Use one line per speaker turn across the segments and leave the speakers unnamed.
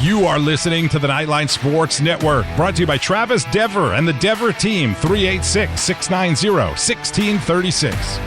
You are listening to the Knightline Sports Network, brought to you by Travis Dever and the Dever team, 386-690-1636.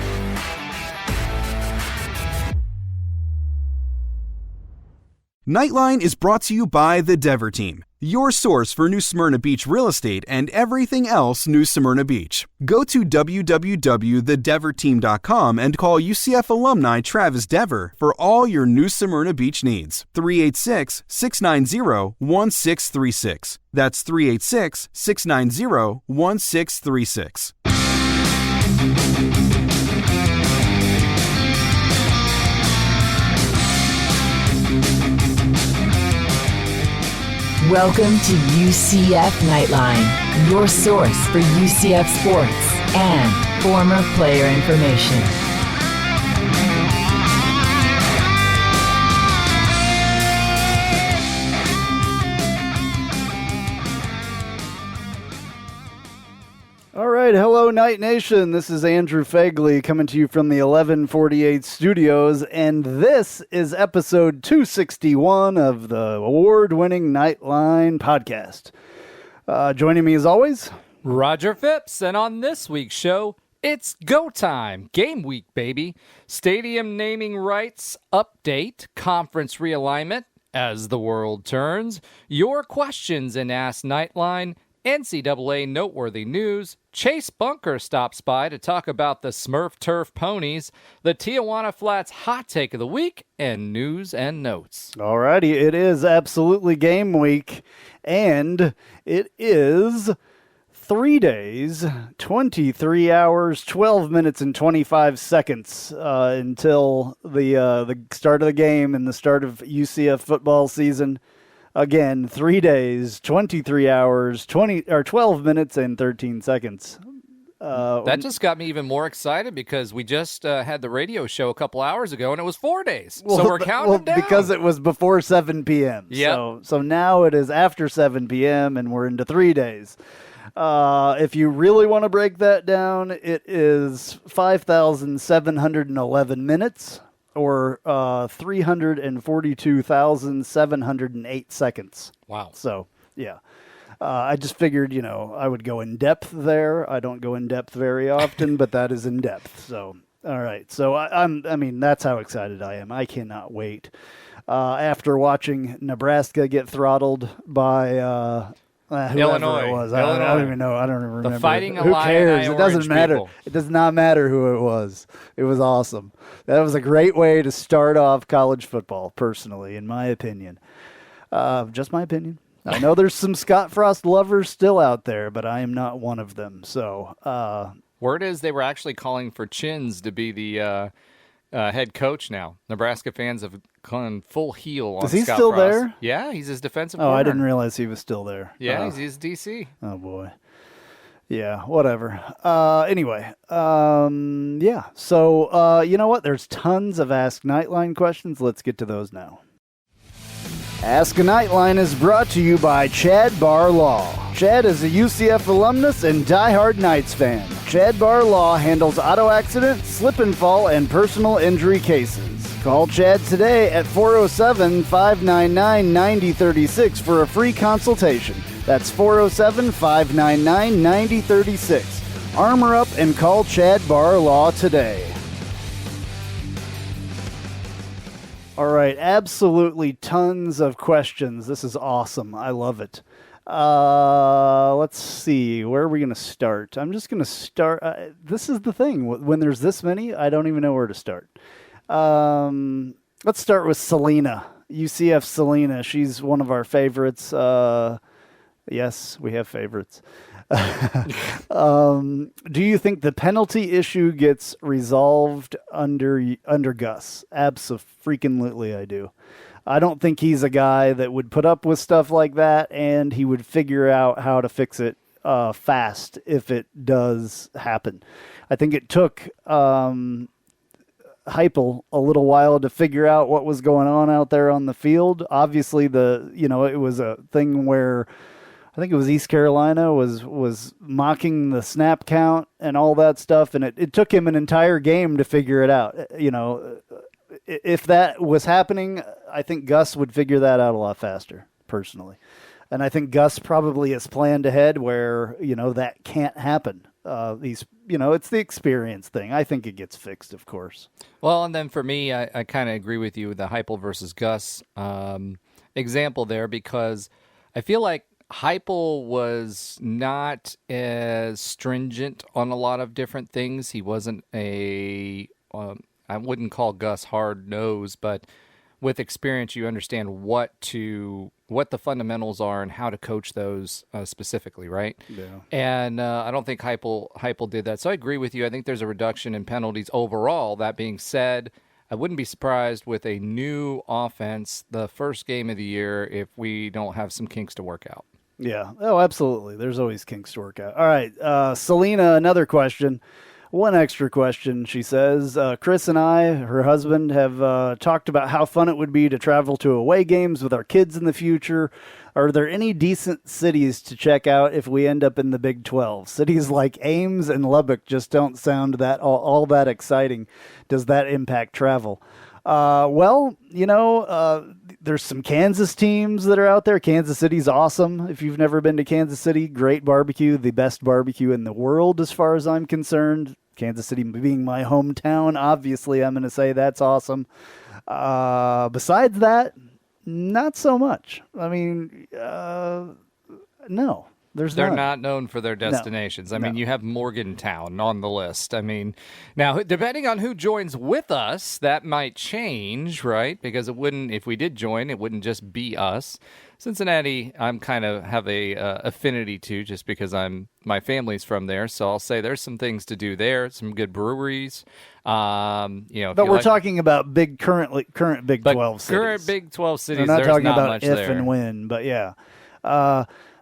Knightline is brought to you by the Dever team, your source for New Smyrna Beach real estate and everything else New Smyrna Beach. Go to www.thedeverteam.com and call UCF alumni Travis Dever for all your New Smyrna Beach needs. 386-690-1636. That's 386-690-1636.
Welcome to UCF Knightline, your source for UCF sports and former player information.
All right, hello Night Nation. This is Andrew Phegley coming to you from the 1148 studios, and this is episode 261 of the award-winning Knightline podcast. Joining me as always,
Roger Phipps, and on this week's show, it's go time. Game week, baby. Stadium naming rights update, conference realignment as the world turns, your questions in Ask Knightline, NCAA noteworthy news, Chase Bunker stops by to talk about the Smurf turf ponies, the Tijuana Flats hot take of the week, and news and notes.
All righty, it is absolutely game week, and it is 3 days, 23 hours, 12 minutes, and 25 seconds until the start of the game and the start of UCF football season. Again, 3 days, 23 hours, 12 minutes, and 13 seconds.
That just got me even more excited because we just had the radio show a couple hours ago, and it was 4 days. So we're counting down.
Because it was before 7 p.m.
Yep.
So now it is after 7 p.m., and we're into 3 days. If you really want to break that down, it is 5,711 minutes. Or 342,708 seconds.
Wow.
So, yeah. I just figured, I would go in depth there. I don't go in depth very often, but that is in depth. So, all right. So, I mean, that's how excited I am. I cannot wait. After watching Nebraska get throttled by
Illinois.
It was.
Illinois.
I don't even know. I don't even remember.
The Fighting
Who cares?
Illini
It doesn't
Orange
matter.
people.
It does not matter who it was. It was awesome. That was a great way to start off college football, personally, in my opinion. Just my opinion. I know there's some Scott Frost lovers still out there, but I am not one of them. So,
word is they were actually calling for Chins to be the head coach now. Nebraska fans have gone full heel on Scott Frost.
Is he still there?
Yeah, he's his defensive
Oh,
corner.
I didn't realize he was still there.
Yeah, he's his DC.
Oh, boy. Yeah, whatever. Anyway, yeah. So, you know what? There's tons of Ask Knightline questions. Let's get to those now. Ask a Knightline is brought to you by Chad Barr Law. Chad is a UCF alumnus and diehard Knights fan. Chad Barr Law handles auto accident, slip and fall, and personal injury cases. Call Chad today at 407-599-9036 for a free consultation. That's 407-599-9036. Armor up and call Chad Barr Law today. All right, absolutely tons of questions. This is awesome. I love it. Let's see. Where are we going to start? I'm just going to start. This is the thing. When there's this many, I don't even know where to start. Let's start with Selena. UCF Selena. She's one of our favorites. Yes, we have favorites. Do you think the penalty issue gets resolved under Gus? Abso-freaking-lutely, I do. I don't think he's a guy that would put up with stuff like that, and he would figure out how to fix it fast if it does happen. I think it took Heupel a little while to figure out what was going on out there on the field. Obviously, it was a thing where I think it was East Carolina was mocking the snap count and all that stuff, and it took him an entire game to figure it out. If that was happening, I think Gus would figure that out a lot faster. personally. And I think Gus probably has planned ahead where, that can't happen. It's the experience thing. I think it gets fixed, of course.
Well, and then for me, I kind of agree with you with the Heupel versus Gus example there, because I feel like Heupel was not as stringent on a lot of different things. He wasn't I wouldn't call Gus hard-nosed, but with experience, you understand what the fundamentals are and how to coach those specifically, right?
Yeah.
And I don't think Heupel did that. So I agree with you. I think there's a reduction in penalties overall. That being said, I wouldn't be surprised with a new offense the first game of the year if we don't have some kinks to work out.
Yeah. Oh, absolutely. There's always kinks to work out. All right. Selena, another question. One extra question, she says. Chris and I, her husband, have talked about how fun it would be to travel to away games with our kids in the future. Are there any decent cities to check out if we end up in the Big 12? Cities like Ames and Lubbock just don't sound that all that exciting. Does that impact travel? There's some Kansas teams that are out there. Kansas City's awesome. If you've never been to Kansas City, great barbecue, the best barbecue in the world as far as I'm concerned. Kansas City being my hometown, obviously I'm going to say that's awesome. Besides that, not so much. I mean, no.
They're not known for their destinations.
No.
I mean, you have Morgantown on the list. I mean, now, depending on who joins with us, that might change, right? Because if we did join, it wouldn't just be us. Cincinnati, I'm kind of have a affinity to, just because my family's from there. So I'll say there's some things to do there, some good breweries.
But we're talking about current Big 12 cities.
Current Big 12 cities.
We're not talking
not
about
much
if
there.
and when, but yeah.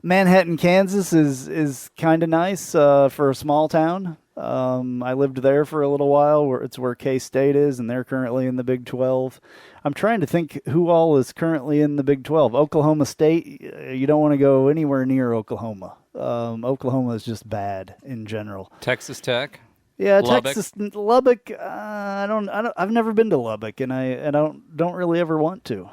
Manhattan, Kansas is kind of nice for a small town. I lived there for a little while. It's where K-State is, and they're currently in the Big 12. I'm trying to think who all is currently in the Big 12. Oklahoma State, you don't want to go anywhere near Oklahoma. Oklahoma is just bad in general.
Texas Tech?
Yeah,
Lubbock.
Lubbock. I've never been to Lubbock, and I don't really ever want to.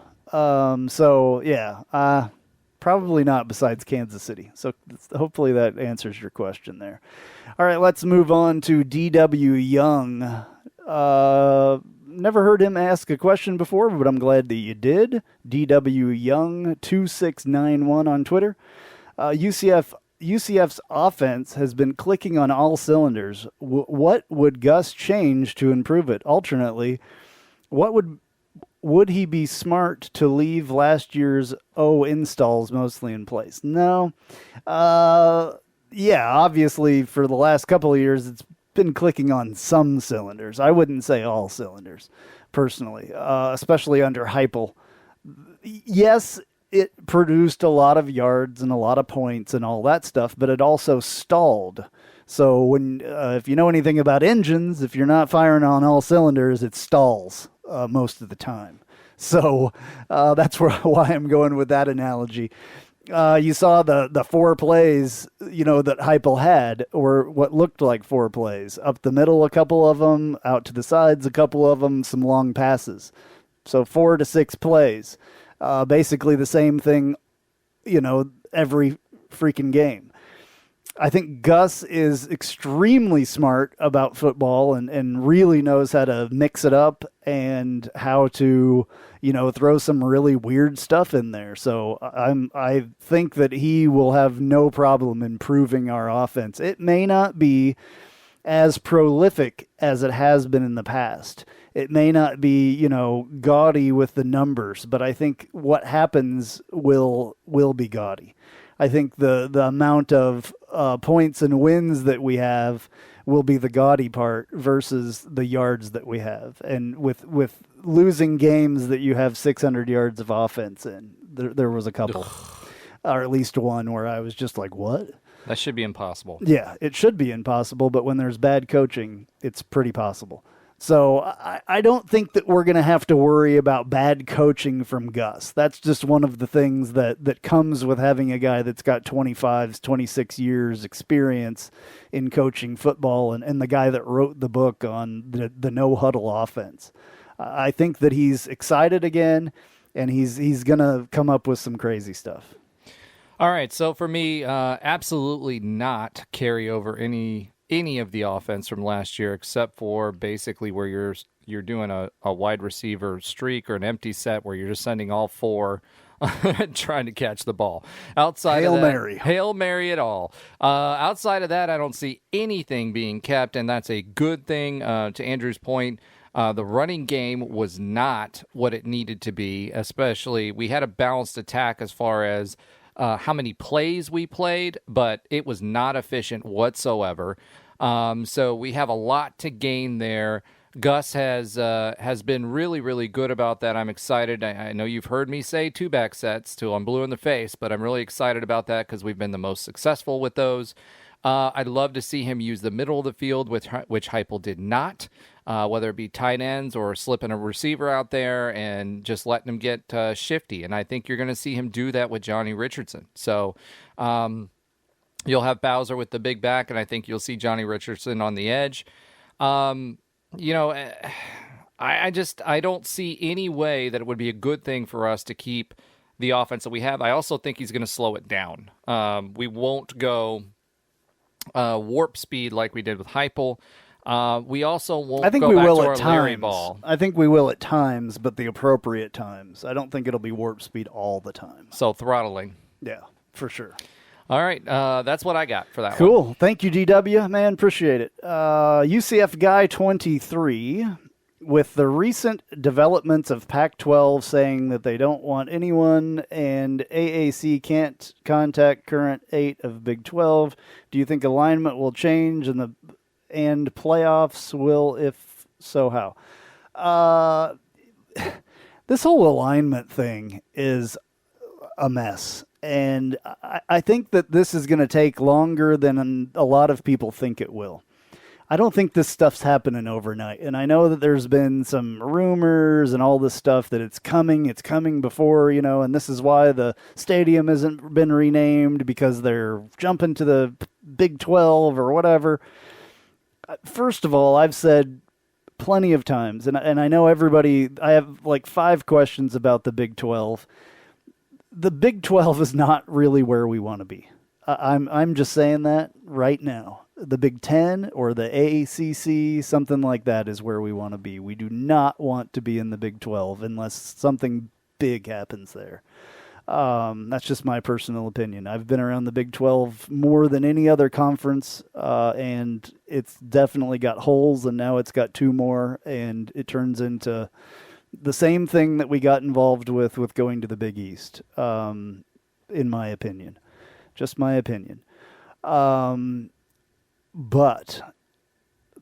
Probably not besides Kansas City. So hopefully that answers your question there. All right, let's move on to D.W. Young. Never heard him ask a question before, but I'm glad that you did. D.W. Young 2691 on Twitter. UCF's offense has been clicking on all cylinders. What would Gus change to improve it? Alternately, would he be smart to leave last year's installs mostly in place? No. Obviously for the last couple of years, it's been clicking on some cylinders. I wouldn't say all cylinders, personally, especially under Heupel. Yes, it produced a lot of yards and a lot of points and all that stuff, but it also stalled. So when if you know anything about engines, if you're not firing on all cylinders, it stalls most of the time. So that's why I'm going with that analogy. You saw the 4 plays, that Heupel had, or what looked like 4 plays. Up the middle, a couple of them. Out to the sides, a couple of them. Some long passes. So 4 to 6 plays. Basically the same thing, every freaking game. I think Gus is extremely smart about football and really knows how to mix it up and how to, throw some really weird stuff in there. So I think that he will have no problem improving our offense. It may not be as prolific as it has been in the past. It may not be, gaudy with the numbers, but I think what happens will be gaudy. I think the amount of points and wins that we have will be the gaudy part versus the yards that we have. And with losing games that you have 600 yards of offense in, there was a couple, or at least one where I was just like, what?
That should be impossible.
Yeah, it should be impossible, but when there's bad coaching, it's pretty possible. So I don't think that we're going to have to worry about bad coaching from Gus. That's just one of the things that comes with having a guy that's got 25, 26 years experience in coaching football and the guy that wrote the book on the no-huddle offense. I think that he's excited again. and he's gonna come up with some crazy stuff.
All right, so for me, absolutely not carry over any of the offense from last year, except for basically where you're doing a wide receiver streak or an empty set where you're just sending all four trying to catch the ball. Outside
Hail
of that,
Mary.
Hail Mary at all. Outside of that, I don't see anything being kept, and that's a good thing. To Andrew's point, the running game was not what it needed to be, especially we had a balanced attack as far as how many plays we played, but it was not efficient whatsoever. So we have a lot to gain there. Gus has been really, really good about that. I'm excited. I know you've heard me say 2-back sets till I'm blue in the face, but I'm really excited about that because we've been the most successful with those. I'd love to see him use the middle of the field, which Heupel did not, whether it be tight ends or slipping a receiver out there and just letting him get shifty. And I think you're going to see him do that with Johnny Richardson. So you'll have Bowser with the big back, and I think you'll see Johnny Richardson on the edge. I don't see any way that it would be a good thing for us to keep the offense that we have. I also think he's going to slow it down. We won't go warp speed like we did with Heupel. We also won't go back to our Larry ball.
I think we will at times, but the appropriate times. I don't think it'll be warp speed all the time.
So throttling.
Yeah, for sure.
All right, that's what I got for that one.
Cool. Thank you, GW. Man, appreciate it. UCF Guy 23, with the recent developments of Pac-12 saying that they don't want anyone and AAC can't contact current 8 of Big 12, do you think alignment will change and playoffs will? If so, how? This whole alignment thing is a mess. And I think that this is going to take longer than a lot of people think it will. I don't think this stuff's happening overnight. And I know that there's been some rumors and all this stuff that it's coming before, and this is why the stadium hasn't been renamed because they're jumping to the Big 12 or whatever. First of all, I've said plenty of times, and I know everybody, I have like 5 questions about the Big 12. The Big 12 is not really where we want to be. I'm just saying that right now. The Big 10 or the AACC, something like that is where we want to be. We do not want to be in the Big 12 unless something big happens there. That's just my personal opinion. I've been around the Big 12 more than any other conference, and it's definitely got holes, and now it's got 2 more, and it turns into the same thing that we got involved with going to the Big East, in my opinion. Just my opinion. But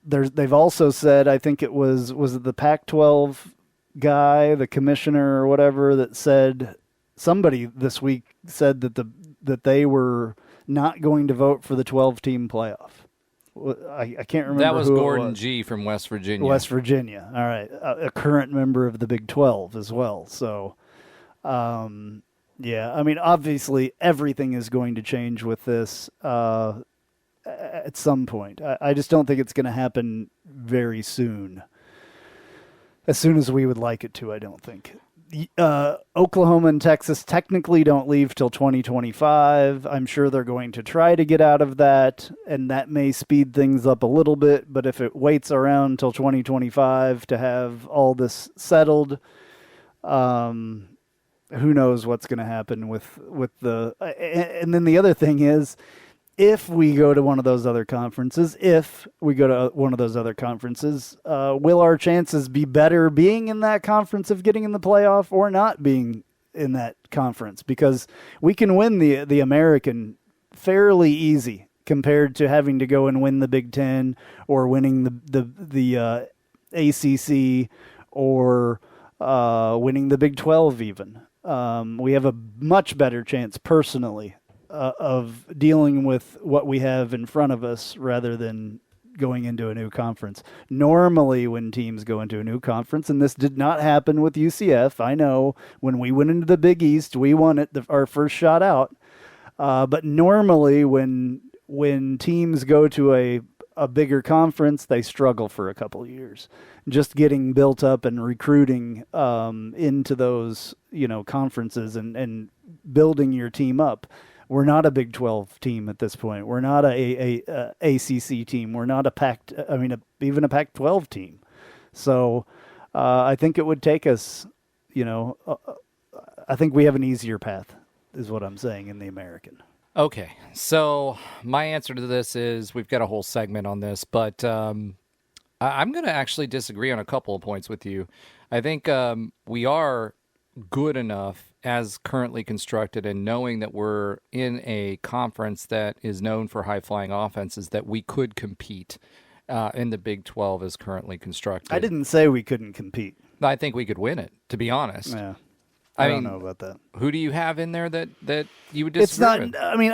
they've also said, I think it was it the Pac-12 guy, the commissioner or whatever, that said, somebody this week said that they were not going to vote for the 12-team playoff. I can't remember.
That was
who
Gordon
it was.
G. from West Virginia.
West Virginia. All right. A current member of the Big 12 as well. So, yeah, I mean, obviously everything is going to change with this at some point. I just don't think it's going to happen very soon. As soon as we would like it to, I don't think. Oklahoma and Texas technically don't leave till 2025. I'm sure they're going to try to get out of that, and that may speed things up a little bit. But if it waits around till 2025 to have all this settled, who knows what's going to happen with the. And then the other thing is, if we go to one of those other conferences, will our chances be better being in that conference of getting in the playoff or not being in that conference? Because we can win the American fairly easy compared to having to go and win the Big Ten or winning the ACC or winning the Big 12 even. We have a much better chance personally of dealing with what we have in front of us rather than going into a new conference. Normally when teams go into a new conference, and this did not happen with UCF, I know when we went into the Big East, we won it, our first shot out. But normally when teams go to a bigger conference, they struggle for a couple of years. Just getting built up and recruiting into those, conferences and building your team up. We're not a Big 12 team at this point. We're not a ACC team. We're not even a Pac-12 team. So I think it would take us, I think we have an easier path, is what I'm saying, in the American.
Okay, so my answer to this is we've got a whole segment on this, but I'm going to actually disagree on a couple of points with you. I think we are good enough as currently constructed, and knowing that we're in a conference that is known for high-flying offenses, that we could compete in the Big 12 as currently constructed.
I didn't say we couldn't compete.
I think we could win it, to be honest.
Yeah. I don't know about that.
Who do you have in there that you would disagree with?
I mean,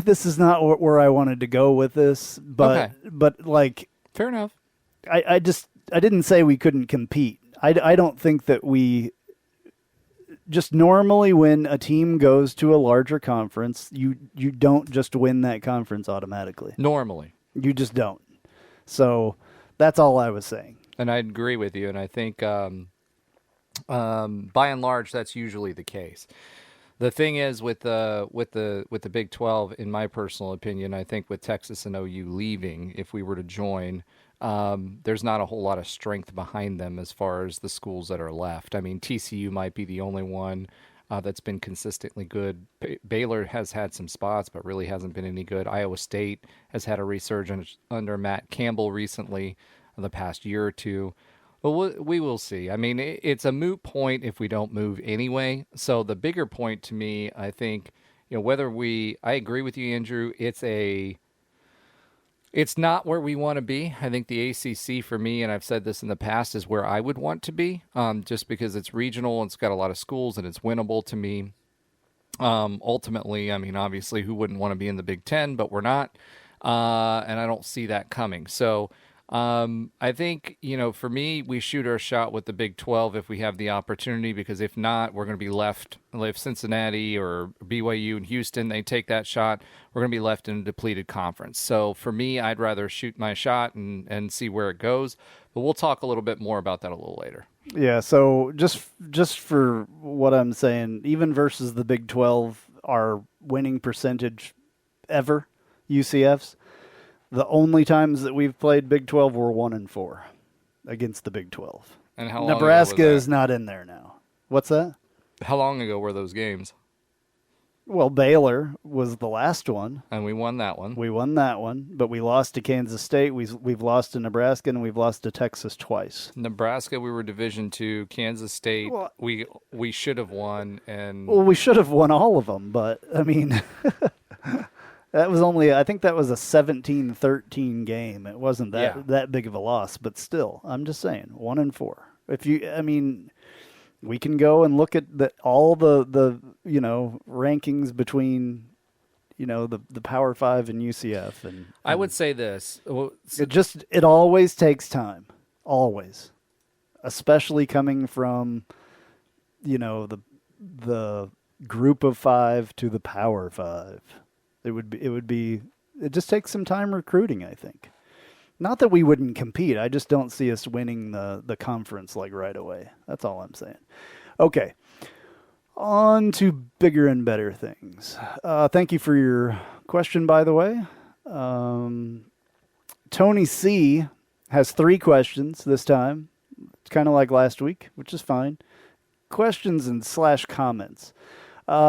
this is not where I wanted to go with this, but like,
fair enough.
I didn't say we couldn't compete. I don't think that we just normally, when a team goes to a larger conference, you don't just win that conference automatically.
Normally.
You just don't. So that's all I was saying.
And I agree with you, and I think by and large that's usually the case. The thing is with the Big 12, in my personal opinion, I think with Texas and OU leaving, if we were to join, there's not a whole lot of strength behind them as far as the schools that are left. I mean, TCU might be the only one that's been consistently good. Baylor has had some spots, but really hasn't been any good. Iowa State has had a resurgence under Matt Campbell recently, in the past year or two. But we will see. I mean, it's a moot point if we don't move anyway. So the bigger point to me, I think, I agree with you, Andrew. It's not where we want to be. I think the ACC for me, and I've said this in the past, is where I would want to be, just because it's regional and it's got a lot of schools and it's winnable to me. Ultimately, I mean, obviously, who wouldn't want to be in the Big Ten, but we're not, and I don't see that coming. So I think, for me, we shoot our shot with the Big 12 if we have the opportunity, because if not, we're going to be left. If Cincinnati or BYU and Houston, they take that shot, we're going to be left in a depleted conference. So for me, I'd rather shoot my shot and see where it goes. But we'll talk a little bit more about that a little later.
Yeah, so just for what I'm saying, even versus the Big 12, our winning percentage ever, UCF's, the only times that we've played Big 12 were 1-4 against the Big 12.
And how long
Nebraska
ago was that?
is not in there now. What's that?
How long ago were those games?
Well, Baylor was the last one.
And we won that one.
We won that one, but we lost to Kansas State. We've lost to Nebraska, and we've lost to Texas twice.
Nebraska, we were Division II. Kansas State,
well,
we should have won.
Well, we should have won all of them, but, I mean... That was I think that was a 17-13 game. It wasn't that big of a loss, but still, I'm just saying, 1-4. We can go and look at all the rankings between, the Power 5 and UCF. And
I would say this.
It always takes time. Always. Especially coming from, the group of 5 to the Power 5. It just takes some time recruiting, I think. Not that we wouldn't compete. I just don't see us winning the conference like right away. That's all I'm saying. Okay. On to bigger and better things. Thank you for your question, by the way. Tony C has 3 questions this time. It's kind of like last week, which is fine. Questions and / comments.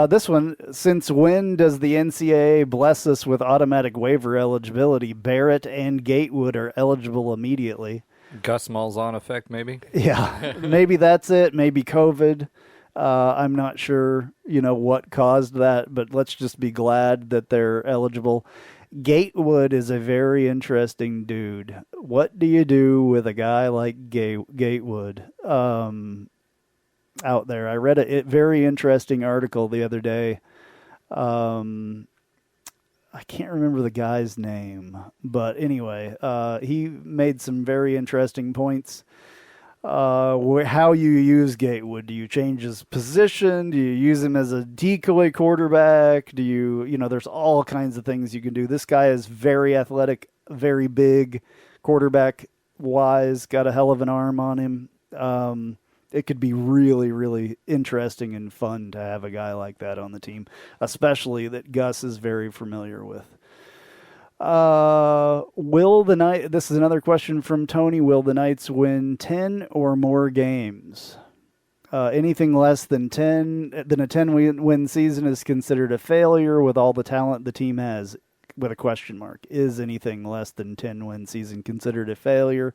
This one, since when does the NCAA bless us with automatic waiver eligibility? Barrett and Gatewood are eligible immediately.
Gus Malzahn effect, maybe?
Yeah, maybe that's it. Maybe COVID. I'm not sure, what caused that, but let's just be glad that they're eligible. Gatewood is a very interesting dude. What do you do with a guy like Gatewood? Out there. I read a very interesting article the other day. I can't remember the guy's name, but anyway, he made some very interesting points. how you use Gatewood. Do you change his position? Do you use him as a decoy quarterback? Do you, there's all kinds of things you can do. This guy is very athletic, very big, quarterback wise, got a hell of an arm on him. It could be really, really interesting and fun to have a guy like that on the team, especially that Gus is very familiar with. This is another question from Tony. Will the Knights win 10 or more games? Anything less than a 10-win season is considered a failure with all the talent the team has, with a question mark. Is anything less than 10-win season considered a failure?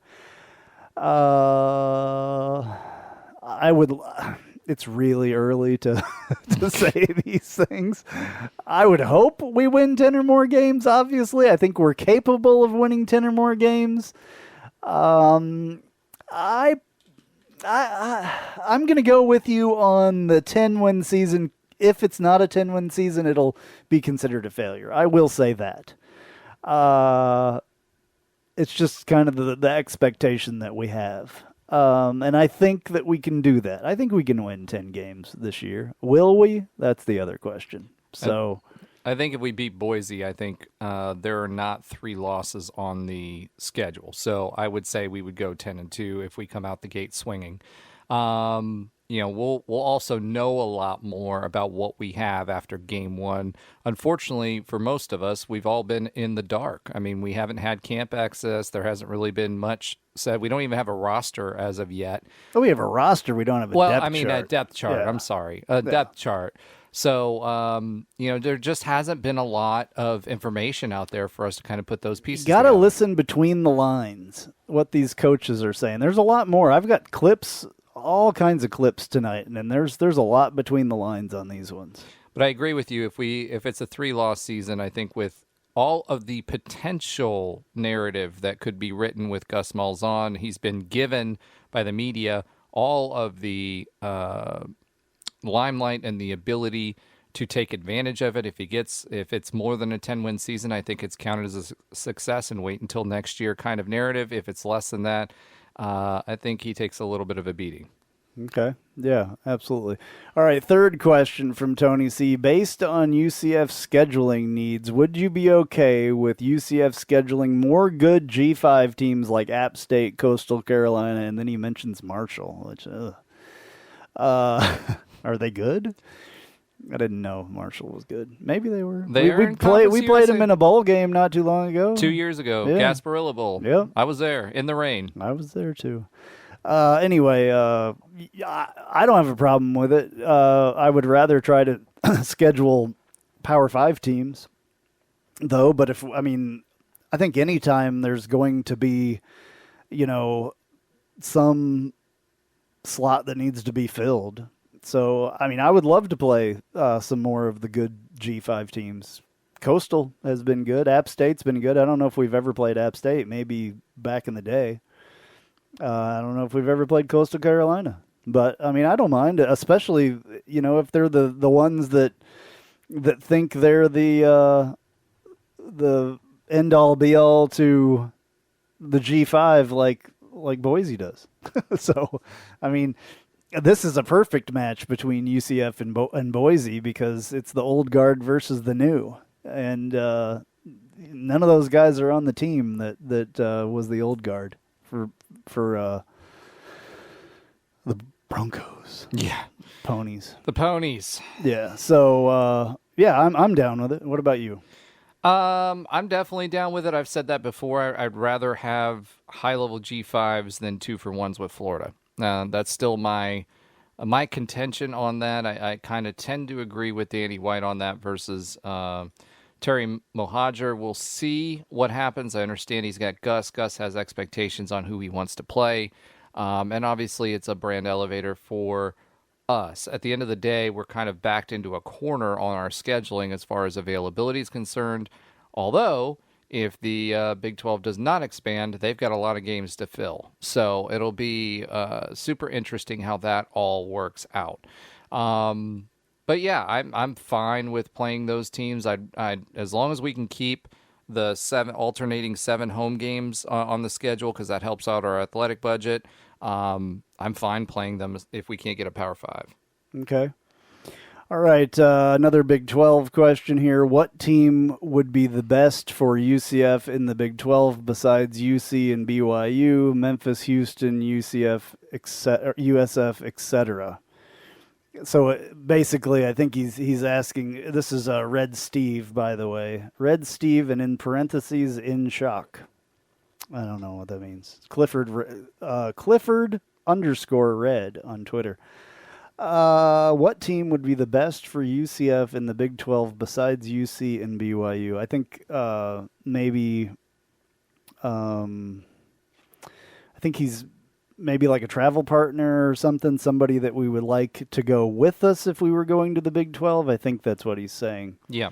It's really early to say these things. I would hope we win 10 or more games, obviously. I think we're capable of winning 10 or more games. I'm going to go with you on the 10-win season. If it's not a 10-win season, it'll be considered a failure. I will say that. It's just kind of the expectation that we have. And I think that we can do that. I think we can win 10 games this year. Will we? That's the other question. So
I think if we beat Boise, I think there are not 3 losses on the schedule. So I would say we would go 10-2 if we come out the gate swinging. We'll also know a lot more about what we have after game 1. Unfortunately, for most of us, we've all been in the dark. I mean, we haven't had camp access. There hasn't really been much said. We don't even have a roster as of yet.
Oh, we have a roster. We don't have a depth chart.
A depth chart. Yeah. I'm sorry. Depth chart. So, there just hasn't been a lot of information out there for us to kind of put those pieces
together.
Gotta
listen between the lines, what these coaches are saying. There's a lot more. I've got clips, all kinds of clips tonight, and there's a lot between the lines on these ones.
But I agree with you. If it's a 3-loss season, I think with all of the potential narrative that could be written with Gus Malzahn, he's been given by the media all of the limelight and the ability to take advantage of it. If it's more than a 10-win season, I think it's counted as a success and wait until next year kind of narrative. If it's less than that, I think he takes a little bit of a beating.
Okay. Yeah, absolutely. All right, third question from Tony C. Based on UCF scheduling needs, would you be okay with UCF scheduling more good G5 teams like App State, Coastal Carolina, and then he mentions Marshall, which, are they good? I didn't know Marshall was good. Maybe they were. We played them in a bowl game not too long ago.
2 years ago, yeah. Gasparilla Bowl.
Yeah.
I was there in the rain.
I was there too. Anyway, I don't have a problem with it. I would rather try to schedule Power 5 teams, though. But I think anytime there's going to be, some slot that needs to be filled. So, I would love to play some more of the good G5 teams. Coastal has been good. App State's been good. I don't know if we've ever played App State, maybe back in the day. I don't know if we've ever played Coastal Carolina. But, I don't mind, especially, if they're the ones that think they're the end-all, be-all to the G5 like Boise does. So, this is a perfect match between UCF and Boise because it's the old guard versus the new. And none of those guys are on the team that was the old guard for the Broncos.
Yeah.
Ponies.
The Ponies.
Yeah. So, I'm down with it. What about you?
I'm definitely down with it. I've said that before. I'd rather have high-level G5s than 2-for-1s with Florida. That's still my contention on that. I kind of tend to agree with Danny White on that versus Terry Mohajir. We'll see what happens. I understand he's got Gus. Gus has expectations on who he wants to play. And obviously it's a brand elevator for us. At the end of the day, we're kind of backed into a corner on our scheduling as far as availability is concerned. Although, if the Big 12 does not expand, they've got a lot of games to fill. So it'll be super interesting how that all works out. But yeah, I'm fine with playing those teams. I as long as we can keep the alternating 7 home games on the schedule, because that helps out our athletic budget. I'm fine playing them if we can't get a Power 5.
Okay. All right, another Big 12 question here. What team would be the best for UCF in the Big 12 besides UC and BYU, Memphis, Houston, UCF, USF, etc.? So basically, I think he's asking, this is Red Steve, by the way. Red Steve, and in parentheses, in shock. I don't know what that means. Clifford _Red on Twitter. What team would be the best for UCF in the Big 12 besides UC and BYU? I think maybe I think he's maybe like a travel partner or something, somebody that we would like to go with us if we were going to the Big 12. I think that's what he's saying.
Yeah.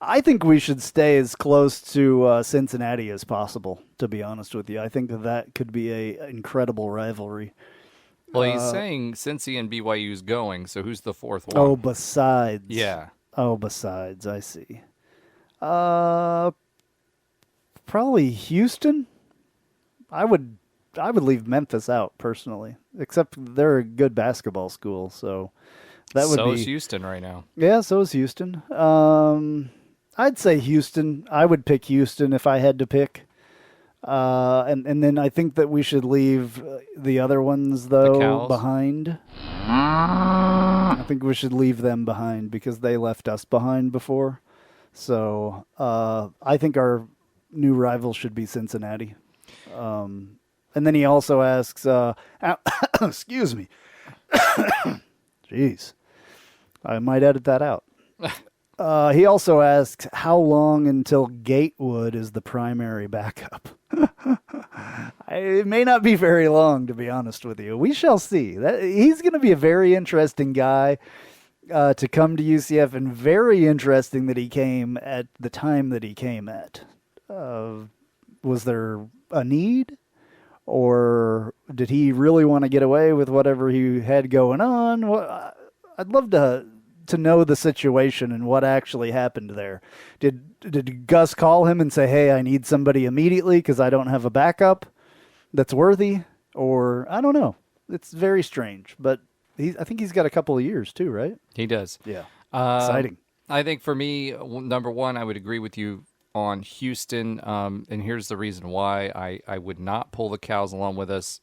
I think we should stay as close to Cincinnati as possible, to be honest with you. I think that could be an incredible rivalry.
Well, he's saying Cincy and BYU's going, so who's the fourth one?
Oh, besides.
Yeah.
Oh, besides, I see. Probably Houston. I would leave Memphis out personally, except they're a good basketball school, so that would be.
So is Houston right now.
Yeah, so is Houston. I'd say Houston. I would pick Houston if I had to pick. And then I think that we should leave the other ones, though, behind. I think we should leave them behind because they left us behind before. So I think our new rival should be Cincinnati. And then he also asks, excuse me. Jeez. I might edit that out. He also asks, how long until Gatewood is the primary backup? It may not be very long, to be honest with you. We shall see. He's going to be a very interesting guy to come to UCF, and very interesting that he came at the time that he came at. Was there a need? Or did he really want to get away with whatever he had going on? I'd love to know the situation and what actually happened there. Did Gus call him and say, hey, I need somebody immediately because I don't have a backup that's worthy? Or I don't know. It's very strange. But I think he's got a couple of years too, right?
He does.
Yeah. Exciting.
I think for me, number one, I would agree with you on Houston. And here's the reason why I would not pull the Cows along with us.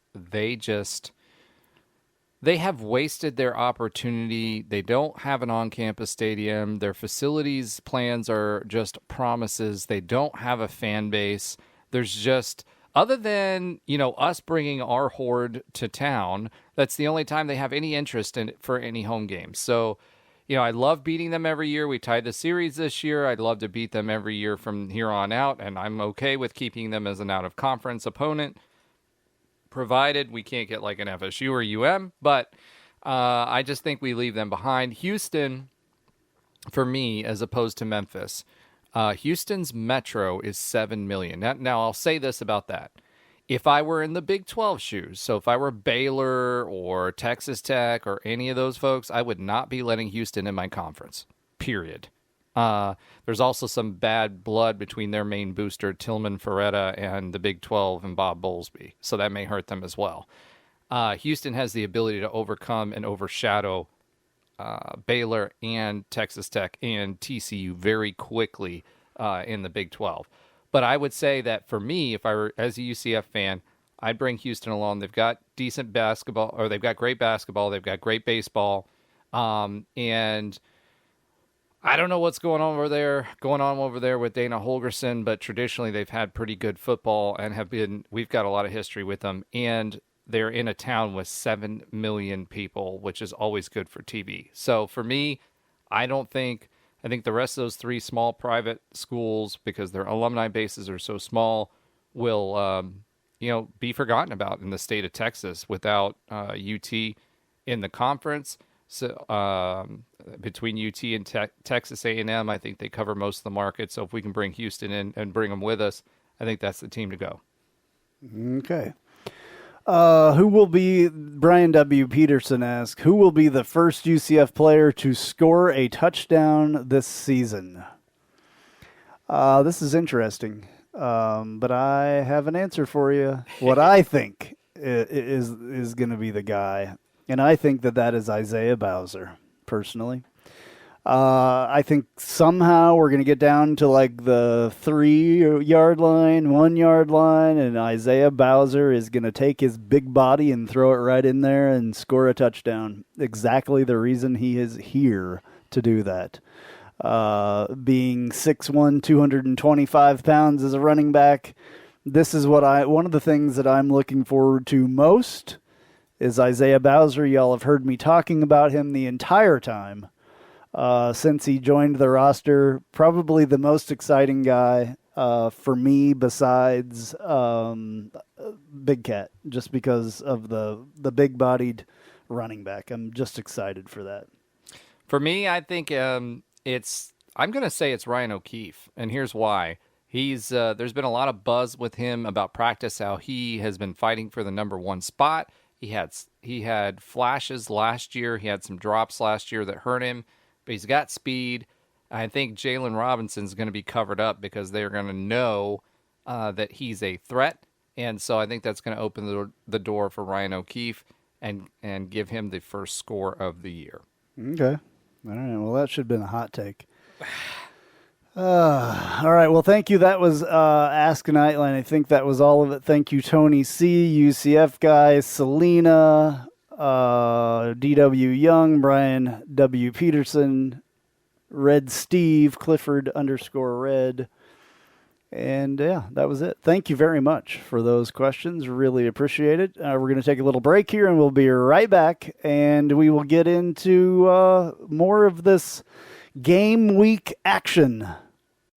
They have wasted their opportunity. They don't have an on-campus stadium. Their facilities plans are just promises. They don't have a fan base. There's just, other than, us bringing our horde to town, that's the only time they have any interest in it for any home games. So, I love beating them every year. We tied the series this year. I'd love to beat them every year from here on out, and I'm okay with keeping them as an out-of-conference opponent, provided we can't get like an FSU or UM, but I just think we leave them behind. Houston, for me, as opposed to Memphis, Houston's metro is 7 million. Now, I'll say this about that. If I were in the Big 12 shoes, so if I were Baylor or Texas Tech or any of those folks, I would not be letting Houston in my conference, period. There's also some bad blood between their main booster, Tillman Ferretta, and the Big 12 and Bob Bowlesby. So that may hurt them as well. Houston has the ability to overcome and overshadow Baylor and Texas Tech and TCU very quickly in the Big 12. But I would say that for me, if I were as a UCF fan, I'd bring Houston along. They've got decent basketball, or they've got great basketball. They've got great baseball. And I don't know what's going on over there with Dana Holgerson, but traditionally they've had pretty good football and we've got a lot of history with them. And they're in a town with 7 million people, which is always good for TV. So for me, I think the rest of those three small private schools, because their alumni bases are so small, will, be forgotten about in the state of Texas without UT in the conference. So between UT and Texas A&M, I think they cover most of the market. So if we can bring Houston in and bring them with us, I think that's the team to go.
Okay. Who will be, Brian W. Peterson asks, who will be the first UCF player to score a touchdown this season? This is interesting. But I have an answer for you. What I think is going to be the guy, and I think that is Isaiah Bowser, personally. I think somehow we're going to get down to like the 3-yard line, 1-yard line, and Isaiah Bowser is going to take his big body and throw it right in there and score a touchdown. Exactly the reason he is here to do that. Being 6'1", 225 pounds as a running back, this is one of the things that I'm looking forward to most is Isaiah Bowser. Y'all have heard me talking about him the entire time. Since he joined the roster, probably the most exciting guy for me besides Big Cat, just because of the big-bodied running back. I'm just excited for that.
For me, I think I'm going to say it's Ryan O'Keefe, and here's why. There's been a lot of buzz with him about practice, how he has been fighting for the number 1 spot. He had flashes last year. He had some drops last year that hurt him. But he's got speed. I think Jalen Robinson's going to be covered up because they're going to know that he's a threat. And so I think that's going to open the door for Ryan O'Keefe and give him the first score of the year.
Okay. All right. Well, that should have been a hot take. All right. Well, thank you. That was Ask Knightline. I think that was all of it. Thank you, Tony C., UCF guys, Selena, D.W. Young, Brian W. Peterson, Red Steve, Clifford _Red. And yeah, that was it. Thank you very much for those questions. Really appreciate it. We're going to take a little break here and we'll be right back. And we will get into more of this game week action.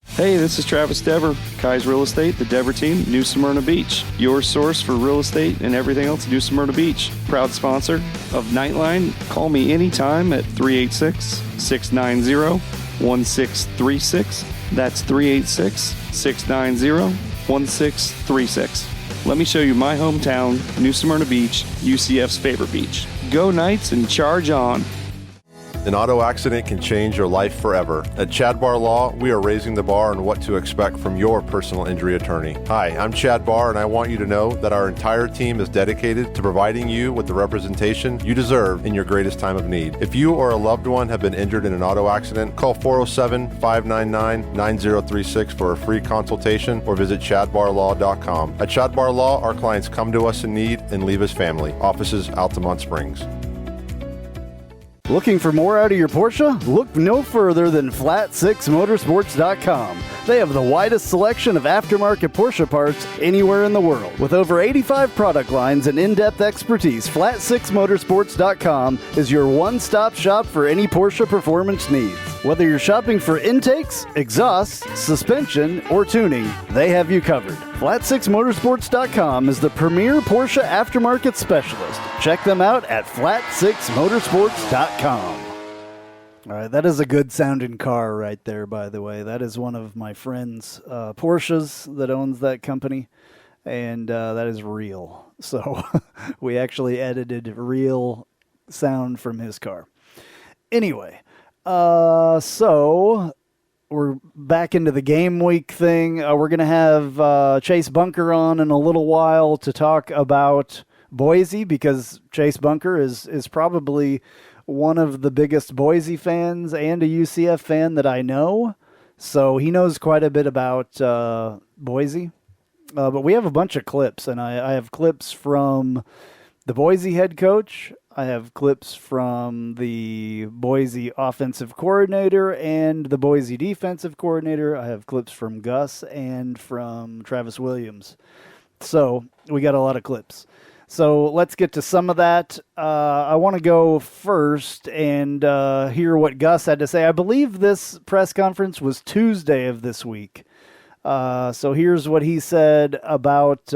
Hey, this is Travis Dever, Kai's Real Estate, the Dever team, New Smyrna Beach. Your source for real estate and everything else, New Smyrna Beach. Proud sponsor of Knightline. Call me anytime at 386-690-1636. That's 386-690-1636. Let me show you my hometown, New Smyrna Beach, UCF's favorite beach. Go Knights and charge on.
An auto accident can change your life forever. At Chad Barr Law, we are raising the bar on what to expect from your personal injury attorney. Hi, I'm Chad Barr, and I want you to know that our entire team is dedicated to providing you with the representation you deserve in your greatest time of need. If you or a loved one have been injured in an auto accident, call 407-599-9036 for a free consultation or visit chadbarlaw.com. At Chad Barr Law, our clients come to us in need and leave as family. Offices, Altamont Springs.
Looking for more out of your Porsche? Look no further than Flat6Motorsports.com. They have the widest selection of aftermarket Porsche parts anywhere in the world. With over 85 product lines and in-depth expertise, Flat6Motorsports.com is your one-stop shop for any Porsche performance needs. Whether you're shopping for intakes, exhausts, suspension, or tuning, they have you covered. Flat6Motorsports.com is the premier Porsche aftermarket specialist. Check them out at Flat6Motorsports.com. All right, that is a good sounding car right there, by the way. That is one of my friend's Porsches that owns that company, and that is real. So we actually edited real sound from his car. Anyway, so we're back into the game week thing. We're going to have Chase Bunker on in a little while to talk about Boise, because Chase Bunker is probably one of the biggest Boise fans and a UCF fan that I know. So he knows quite a bit about Boise. But we have a bunch of clips, and I have clips from the Boise head coach. I have clips from the Boise offensive coordinator and the Boise defensive coordinator. I have clips from Gus and from Travis Williams. So we got a lot of clips. So let's get to some of that. I want to go first and hear what Gus had to say. I believe this press conference was Tuesday of this week. So here's what he said about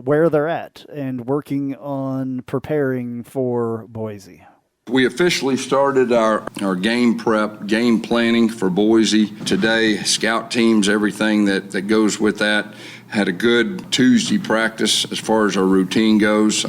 where they're at and working on preparing for Boise.
We officially started our game prep, game planning for Boise today. Scout teams, everything that goes with that had a good Tuesday practice as far as our routine goes.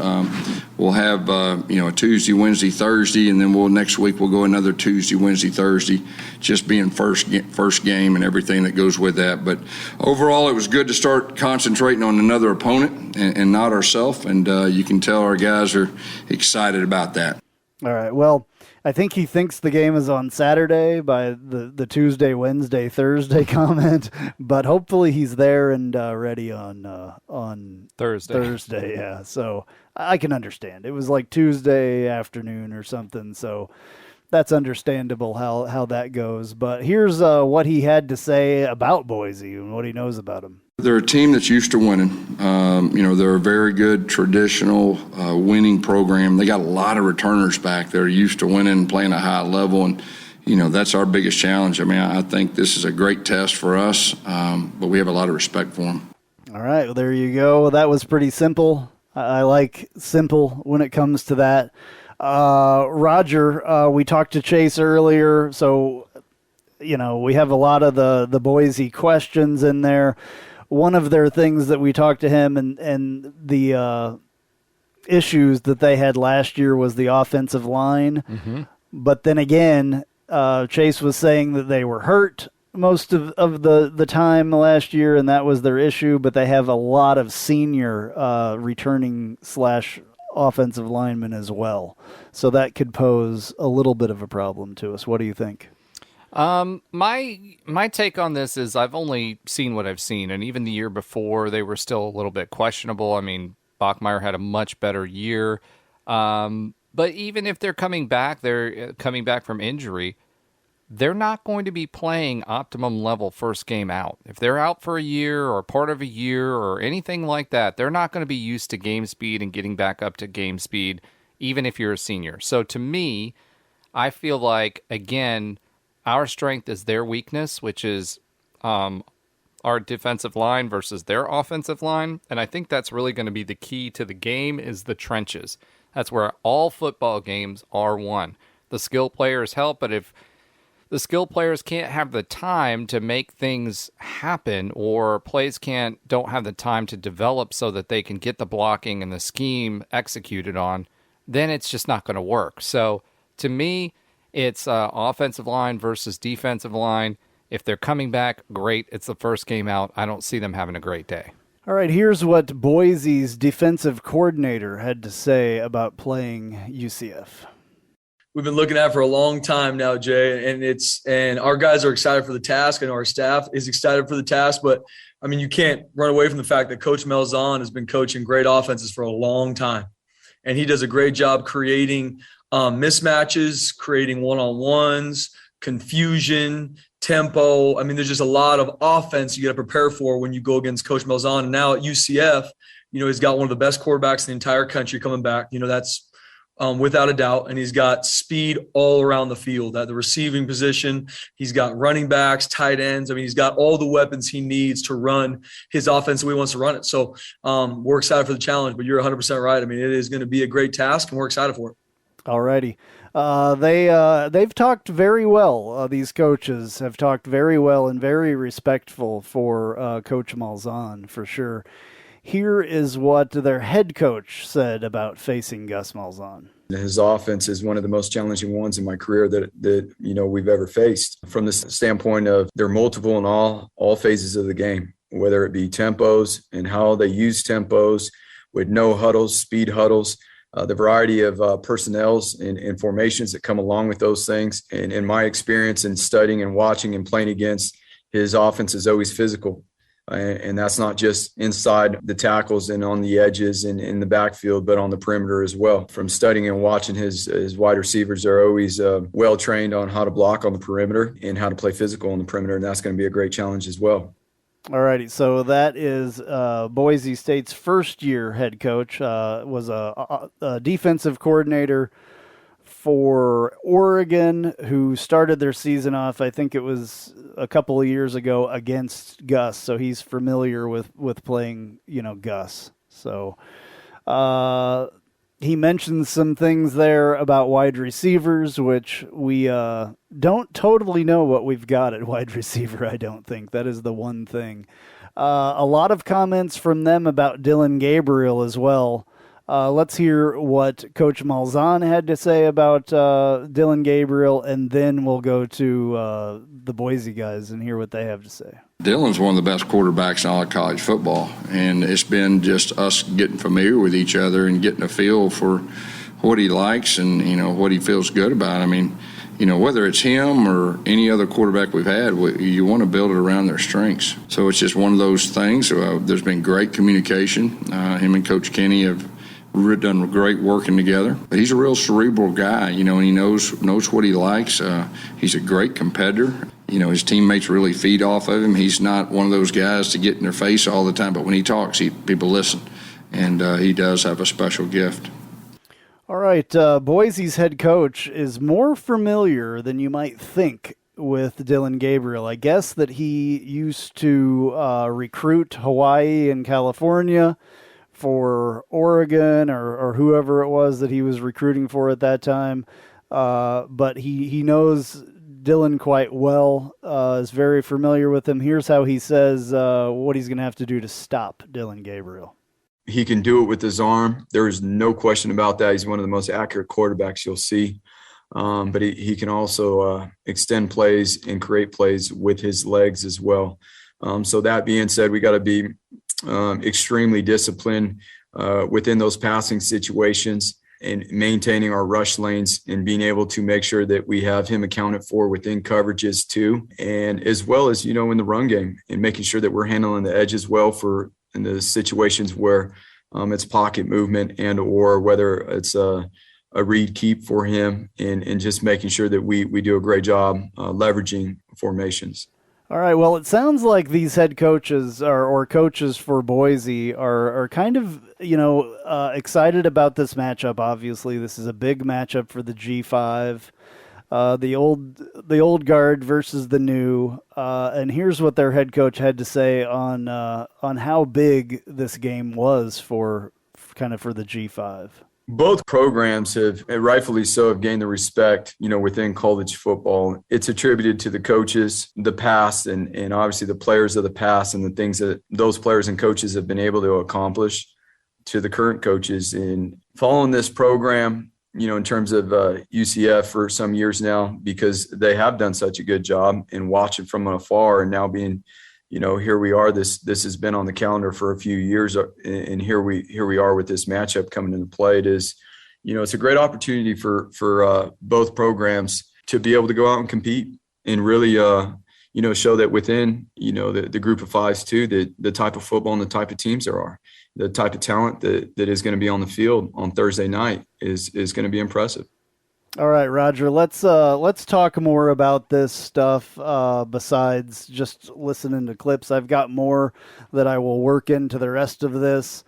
We'll have a Tuesday, Wednesday, Thursday, and then next week we'll go another Tuesday, Wednesday, Thursday, just being first game and everything that goes with that. But overall, it was good to start concentrating on another opponent and not ourselves, and you can tell our guys are excited about that.
All right. Well, I think he thinks the game is on Saturday by the Tuesday, Wednesday, Thursday comment, but hopefully he's there and ready on Thursday, yeah. So I can understand. It was like Tuesday afternoon or something, so that's understandable how that goes. But here's what he had to say about Boise and what he knows about them.
They're a team that's used to winning. They're a very good traditional winning program. They got a lot of returners back. They're used to winning and playing a high level, and that's our biggest challenge. I mean, I think this is a great test for us, but we have a lot of respect for them.
All right, well, there you go. That was pretty simple. I like simple when it comes to that. Roger, we talked to Chase earlier, so we have a lot of the Boise questions in there. One of their things that we talked to him and the issues that they had last year was the offensive line. Mm-hmm. But then again, Chase was saying that they were hurt most of the time last year, and that was their issue. But they have a lot of senior returning / offensive linemen as well. So that could pose a little bit of a problem to us. What do you think?
My take on this is I've only seen what I've seen, and even the year before they were still a little bit questionable. I mean, Bachmeier had a much better year, but even if they're coming back from injury, they're not going to be playing optimum level first game out. If they're out for a year or part of a year or anything like that, they're not going to be used to game speed and getting back up to game speed, even if you're a senior. So to me, I feel like, again, our strength is their weakness, which is our defensive line versus their offensive line. And I think that's really going to be the key to the game is the trenches. That's where all football games are won. The skill players help, but if the skill players can't have the time to make things happen or plays don't have the time to develop so that they can get the blocking and the scheme executed on, then it's just not going to work. So to me, it's offensive line versus defensive line. If they're coming back, great. It's the first game out. I don't see them having a great day.
All right, here's what Boise's defensive coordinator had to say about playing UCF.
We've been looking at it for a long time now, Jay, and our guys are excited for the task, and our staff is excited for the task. But I mean, you can't run away from the fact that Coach Malzahn has been coaching great offenses for a long time, and he does a great job creating mismatches, creating one-on-ones, confusion, tempo. I mean, there's just a lot of offense you got to prepare for when you go against Coach Malzahn. And now at UCF, he's got one of the best quarterbacks in the entire country coming back. That's without a doubt. And he's got speed all around the field at the receiving position. He's got running backs, tight ends. I mean, he's got all the weapons he needs to run his offense the way he wants to run it. So we're excited for the challenge, but you're 100% right. I mean, it is going to be a great task, and we're excited for it.
All righty. They've talked very well. These coaches have talked very well and very respectful for Coach Malzahn, for sure. Here is what their head coach said about facing Gus Malzahn.
His offense is one of the most challenging ones in my career that we've ever faced. From the standpoint of they're multiple in all phases of the game, whether it be tempos and how they use tempos with no huddles, speed huddles, the variety of personnels and formations that come along with those things. And in my experience in studying and watching and playing against, his offense is always physical. And that's not just inside the tackles and on the edges and in the backfield, but on the perimeter as well. From studying and watching his wide receivers are always well trained on how to block on the perimeter and how to play physical on the perimeter. And that's going to be a great challenge as well.
All righty, so that is Boise State's first-year head coach, was a defensive coordinator for Oregon, who started their season off, I think it was a couple of years ago, against Gus, so he's familiar with playing, Gus. So he mentioned some things there about wide receivers, which we don't totally know what we've got at wide receiver, I don't think. That is the one thing. A lot of comments from them about Dylan Gabriel as well. Let's hear what Coach Malzahn had to say about Dylan Gabriel, and then we'll go to the Boise guys and hear what they have to say.
Dylan's one of the best quarterbacks in all of college football, and it's been just us getting familiar with each other and getting a feel for what he likes and, what he feels good about. I mean, whether it's him or any other quarterback we've had, you want to build it around their strengths. So it's just one of those things. There's been great communication. Him and Coach Kenny have done great working together. But he's a real cerebral guy, and he knows what he likes. He's a great competitor. His teammates really feed off of him. He's not one of those guys to get in their face all the time, but when he talks, people listen. And he does have a special gift.
All right, Boise's head coach is more familiar than you might think with Dylan Gabriel. I guess that he used to recruit Hawaii and California for Oregon or whoever it was that he was recruiting for at that time. But he knows Dylan quite well, is very familiar with him. Here's how he says what he's going to have to do to stop Dylan Gabriel.
He can do it with his arm. There is no question about that. He's one of the most accurate quarterbacks you'll see. But he can also extend plays and create plays with his legs as well. So that being said, we got to be extremely disciplined within those passing situations and maintaining our rush lanes and being able to make sure that we have him accounted for within coverages too. And as well as, in the run game and making sure that we're handling the edges well in the situations where it's pocket movement and or whether it's a read keep for him and just making sure that we do a great job leveraging formations.
All right. Well, it sounds like these head coaches or coaches for Boise are kind of, excited about this matchup. Obviously, this is a big matchup for the G5, the old guard versus the new. And here's what their head coach had to say on how big this game was for the G5.
Both programs have, and rightfully so, have gained the respect, within college football. It's attributed to the coaches, the past, and obviously the players of the past and the things that those players and coaches have been able to accomplish to the current coaches. And following this program, in terms of UCF for some years now, because they have done such a good job and watching from afar and now being, here we are. This has been on the calendar for a few years, and here we are with this matchup coming into play. It is, it's a great opportunity for both programs to be able to go out and compete and really, show that within, the group of fives too, that the type of football and the type of teams there are, the type of talent that is going to be on the field on Thursday night is going to be impressive.
All right, Roger, let's talk more about this stuff besides just listening to clips. I've got more that I will work into the rest of this.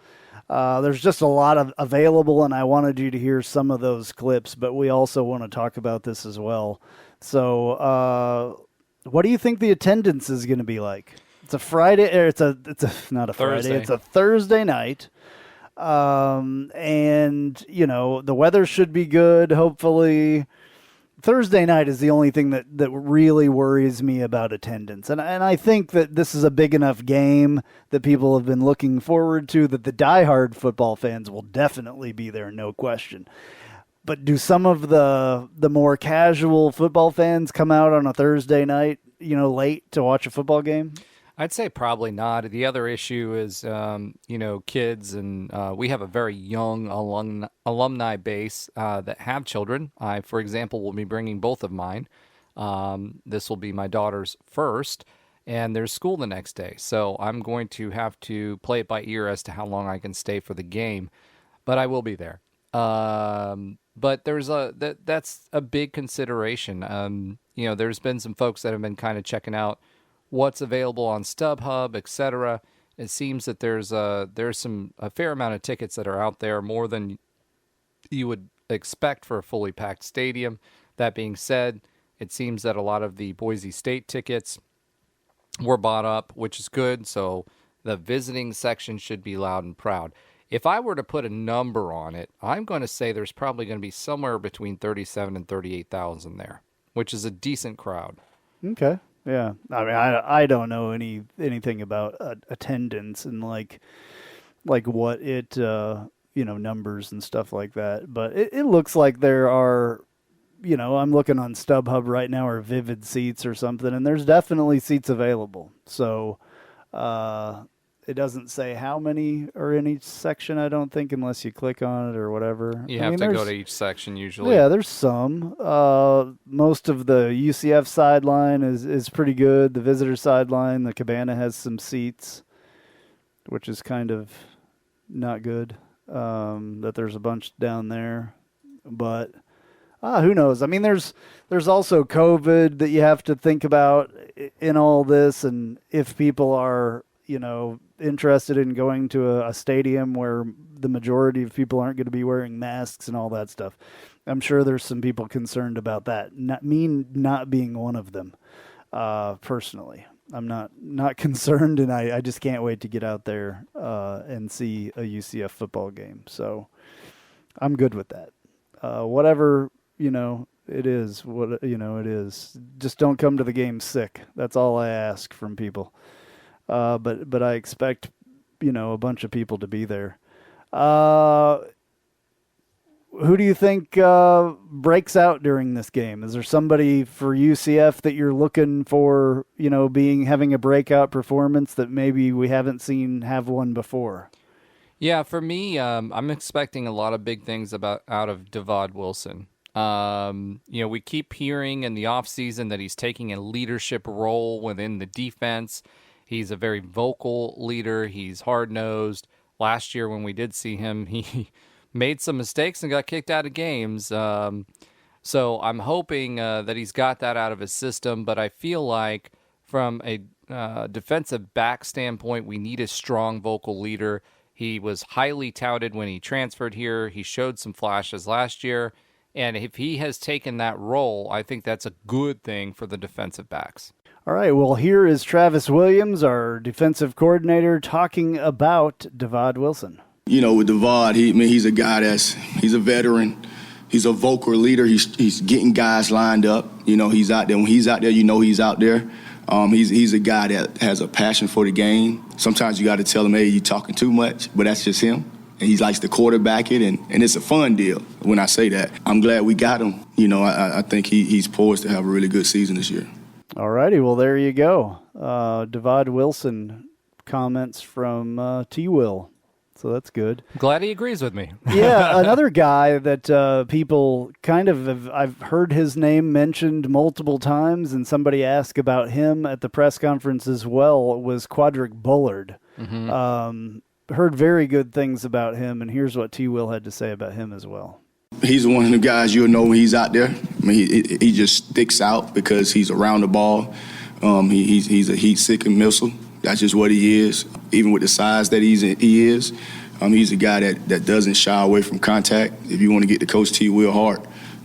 There's just a lot available, and I wanted you to hear some of those clips, but we also want to talk about this as well. So what do you think the attendance is going to be like? It's a Friday, or it's not a Friday,
Thursday.
It's a Thursday night. And the weather should be good. Hopefully Thursday night is the only thing that really worries me about attendance. And I think that this is a big enough game that people have been looking forward to, that the diehard football fans will definitely be there. No question. But do some of the more casual football fans come out on a Thursday night, late to watch a football game?
I'd say probably not. The other issue is, kids, and we have a very young alumni base that have children. I, for example, will be bringing both of mine. This will be my daughter's first, and there's school the next day. So I'm going to have to play it by ear as to how long I can stay for the game, but I will be there. But that's a big consideration. There's been some folks that have been kind of checking out what's available on StubHub, etc. It seems that there's a fair amount of tickets that are out there, more than you would expect for a fully packed stadium. That being said, it seems that a lot of the Boise State tickets were bought up, which is good. So the visiting section should be loud and proud. If I were to put a number on it, I'm going to say there's probably going to be somewhere between 37 and 38,000 there, which is a decent crowd.
Okay. Yeah. I mean, I don't know anything about attendance and like what it numbers and stuff like that. But it looks like there are, I'm looking on StubHub right now, or Vivid Seats or something, and there's definitely seats available. So it doesn't say how many are in each section, I don't think, unless you click on it or whatever.
You have to go to each section usually.
Yeah, there's some. Most of the UCF sideline is pretty good. The visitor sideline, the Cabana has some seats, which is kind of not good, that there's a bunch down there. But who knows? I mean, there's also COVID that you have to think about in all this, and if people are, interested in going to a stadium where the majority of people aren't going to be wearing masks and all that stuff. I'm sure there's some people concerned about that. Not being one of them, personally. I'm not concerned, and I just can't wait to get out there and see a UCF football game. So I'm good with that. Whatever, it is what it is. Just don't come to the game sick. That's all I ask from people. But I expect, a bunch of people to be there. Who do you think breaks out during this game? Is there somebody for UCF that you're looking for, having a breakout performance that maybe we haven't seen have one before?
Yeah, for me, I'm expecting a lot of big things out of Devad Wilson. We keep hearing in the offseason that he's taking a leadership role within the defense. He's a very vocal leader. He's hard-nosed. Last year when we did see him, he made some mistakes and got kicked out of games. So I'm hoping that he's got that out of his system. But I feel like from a defensive back standpoint, we need a strong vocal leader. He was highly touted when he transferred here. He showed some flashes last year. And if he has taken that role, I think that's a good thing for the defensive backs.
All right, well, here is Travis Williams, our defensive coordinator, talking about Devad Wilson.
With Devad, he's a guy he's a veteran. He's a vocal leader. He's getting guys lined up. He's out there. When he's out there, he's out there. He's a guy that has a passion for the game. Sometimes you got to tell him, hey, you're talking too much, but that's just him. And he likes to quarterback it, and it's a fun deal when I say that. I'm glad we got him. I think he's poised to have a really good season this year.
All righty, well, there you go. Devad Wilson comments from T-Will, so that's good.
Glad he agrees with me.
Yeah, another guy that people kind of I've heard his name mentioned multiple times, and somebody asked about him at the press conference as well, was Quadric Bullard. Mm-hmm. Heard very good things about him, and here's what T-Will had to say about him as well.
He's one of the guys you'll know when he's out there. I mean, he just sticks out because he's around the ball. He's a heat-seeking missile. That's just what he is. Even with the size that he is, he's a guy that doesn't shy away from contact. If you want to get to Coach T. Hart,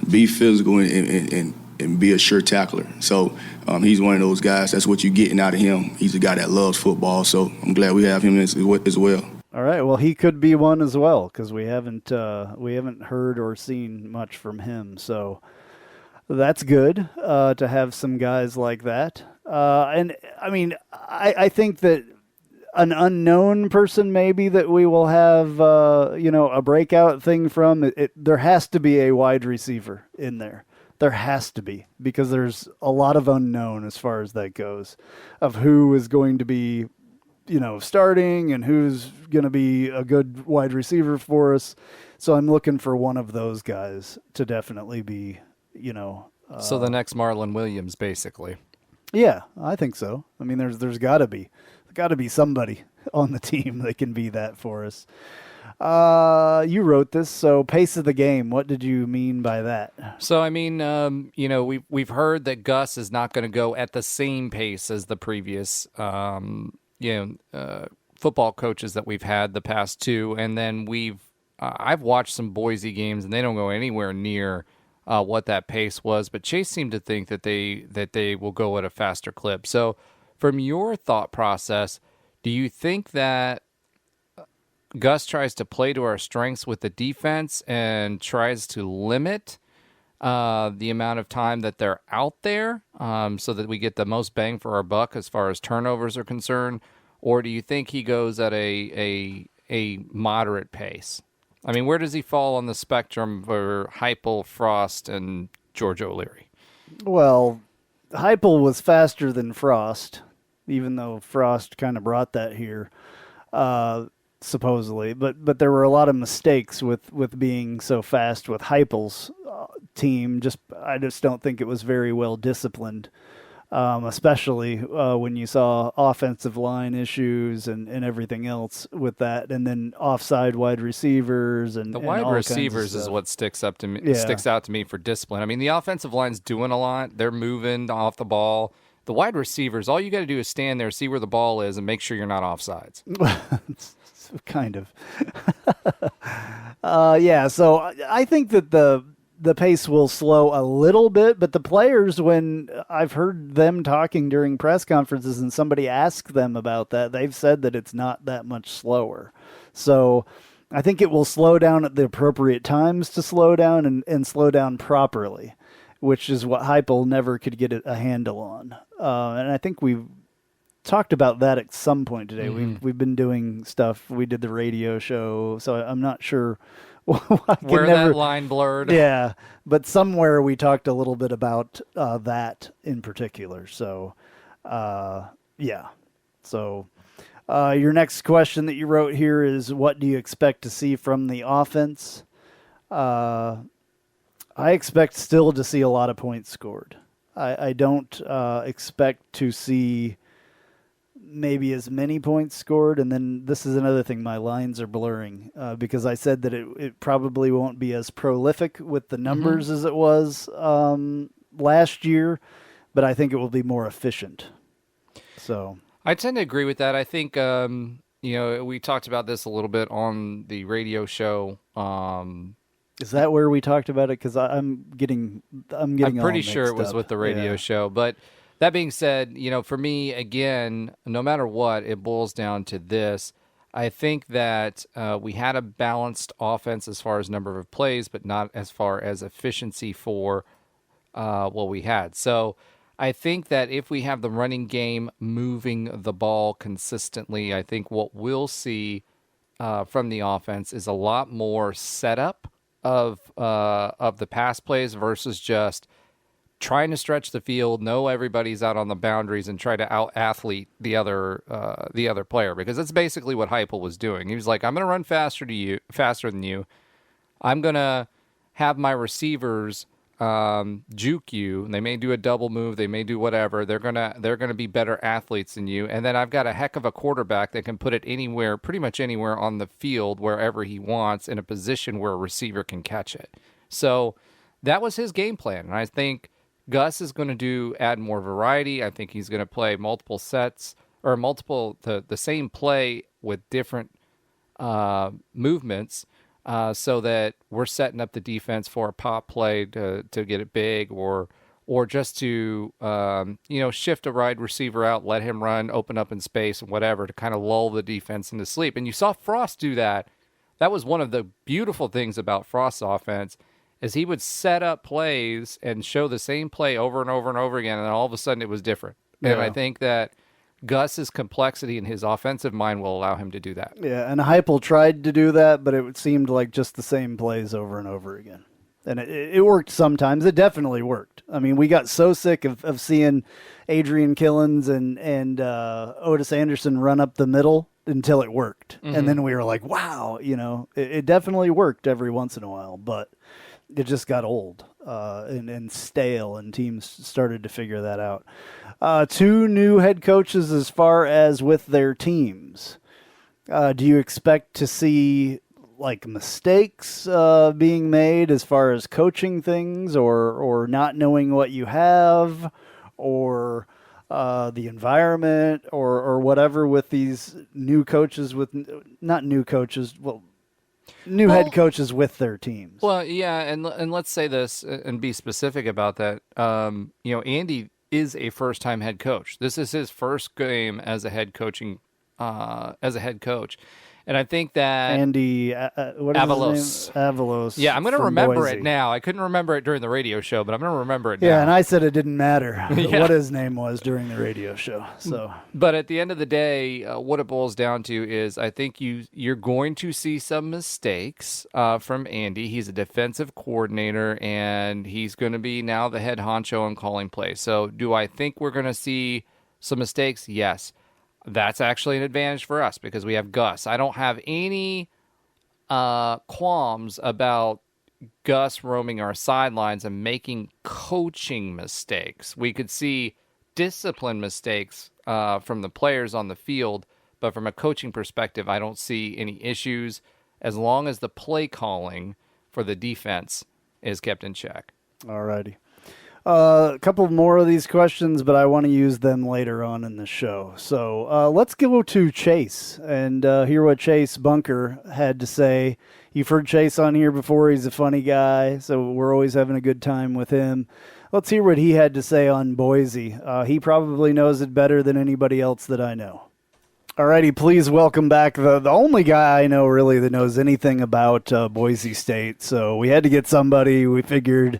be physical and be a sure tackler. So he's one of those guys. That's what you're getting out of him. He's a guy that loves football, so I'm glad we have him as well.
All right, well, he could be one as well because we haven't heard or seen much from him. So that's good to have some guys like that. And I mean, I think that an unknown person maybe that we will have a breakout thing from. There has to be a wide receiver in there. There has to be, because there's a lot of unknown as far as that goes, of who is going to be, starting and who's going to be a good wide receiver for us. So I'm looking for one of those guys to definitely be,
so the next Marlon Williams, basically.
Yeah, I think so. I mean, there's got to be somebody on the team that can be that for us. You wrote this, so pace of the game. What did you mean by that?
So, I mean, we've heard that Gus is not going to go at the same pace as the previous, football coaches that we've had the past two, and then I've watched some Boise games, and they don't go anywhere near what that pace was. But Chase seemed to think that they will go at a faster clip. So, from your thought process, do you think that Gus tries to play to our strengths with the defense and tries to limit the amount of time that they're out there so that we get the most bang for our buck as far as turnovers are concerned? Or do you think he goes at a moderate pace? I mean, where does he fall on the spectrum for Heupel, Frost, and George O'Leary?
Well, Heupel was faster than Frost, even though Frost kind of brought that here, supposedly. But there were a lot of mistakes with being so fast with Heupel's team. I just don't think it was very well disciplined, especially when you saw offensive line issues and everything else with that, and then offside wide receivers and
the wide receivers is what sticks out to me for discipline. I mean, the offensive line's doing a lot; they're moving off the ball. The wide receivers, all you got to do is stand there, see where the ball is, and make sure you're not offsides.
Kind of. Yeah. So I think that the pace will slow a little bit, but the players, when I've heard them talking during press conferences and somebody asked them about that, they've said that it's not that much slower. So I think it will slow down at the appropriate times to slow down and slow down properly, which is what Heupel never could get a handle on. And I think we've talked about that at some point today.
Mm-hmm.
We've been doing stuff. We did the radio show, so I'm not sure
where that line blurred.
Yeah, but somewhere we talked a little bit about that in particular. So, yeah. So, your next question that you wrote here is, what do you expect to see from the offense? I expect still to see a lot of points scored. I don't expect to see maybe as many points scored. And then this is another thing, my lines are blurring because I said that it probably won't be as prolific with the numbers as it was last year, but I think it will be more efficient. So
I tend to agree with that. I think, we talked about this a little bit on the radio show.
Is that where we talked about it? Because I'm
pretty sure it was with the radio show, but that being said, for me, again, no matter what, it boils down to this. I think that we had a balanced offense as far as number of plays, but not as far as efficiency for what we had. So I think that if we have the running game moving the ball consistently, I think what we'll see from the offense is a lot more setup of the pass plays versus just trying to stretch the field, know everybody's out on the boundaries, and try to out-athlete the other player, because that's basically what Heupel was doing. He was like, I'm going to run faster than you. I'm going to have my receivers juke you, and they may do a double move, they may do whatever. They're gonna be better athletes than you, and then I've got a heck of a quarterback that can put it anywhere, pretty much anywhere on the field, wherever he wants, in a position where a receiver can catch it. So that was his game plan, and I think Gus is going to add more variety. I think he's going to play multiple sets or the same play with different movements, so that we're setting up the defense for a pop play to get it big, or just to shift a wide receiver out, let him run, open up in space and whatever, to kind of lull the defense into sleep. And you saw Frost do that. That was one of the beautiful things about Frost's offense, is he would set up plays and show the same play over and over and over again, and then all of a sudden it was different. Yeah. And I think that Gus's complexity in his offensive mind will allow him to do that.
Yeah, and Heupel tried to do that, but it seemed like just the same plays over and over again. And it worked sometimes. It definitely worked. I mean, we got so sick of seeing Adrian Killens and Otis Anderson run up the middle until it worked. Mm-hmm. And then we were like, wow, it definitely worked every once in a while, but it just got old and stale, and teams started to figure that out. 2 new head coaches as far as with their teams. Do you expect to see mistakes being made as far as coaching things, or not knowing what you have, or the environment, or whatever with these new coaches new head coaches with their teams?
Well, yeah, and let's say this and be specific about that. Andy is a first-time head coach. This is his first game as a head coach, And I think that
Andy, what is
Avalos.
his name? Avalos.
Yeah, I'm going to
from
remember
Boise.
it now. I couldn't remember it during the radio show, but I'm going to remember it now.
Yeah, and I said it didn't matter
Yeah.
what his name was during the radio show. So,
But at the end of the day, what it boils down to is I think you're going to see some mistakes from Andy. He's a defensive coordinator, and he's going to be now the head honcho and calling plays. So do I think we're going to see some mistakes? Yes. That's actually an advantage for us because we have Gus. I don't have any qualms about Gus roaming our sidelines and making coaching mistakes. We could see discipline mistakes from the players on the field, but from a coaching perspective, I don't see any issues as long as the play calling for the defense is kept in check.
all righty. A couple more of these questions, but I want to use them later on in the show. So let's go to Chase and hear what Chase Bunker had to say. You've heard Chase on here before. He's a funny guy, so we're always having a good time with him. Let's hear what he had to say on Boise. He probably knows it better than anybody else that I know. All righty, please welcome back the only guy I know really that knows anything about Boise State. So we had to get somebody. We figured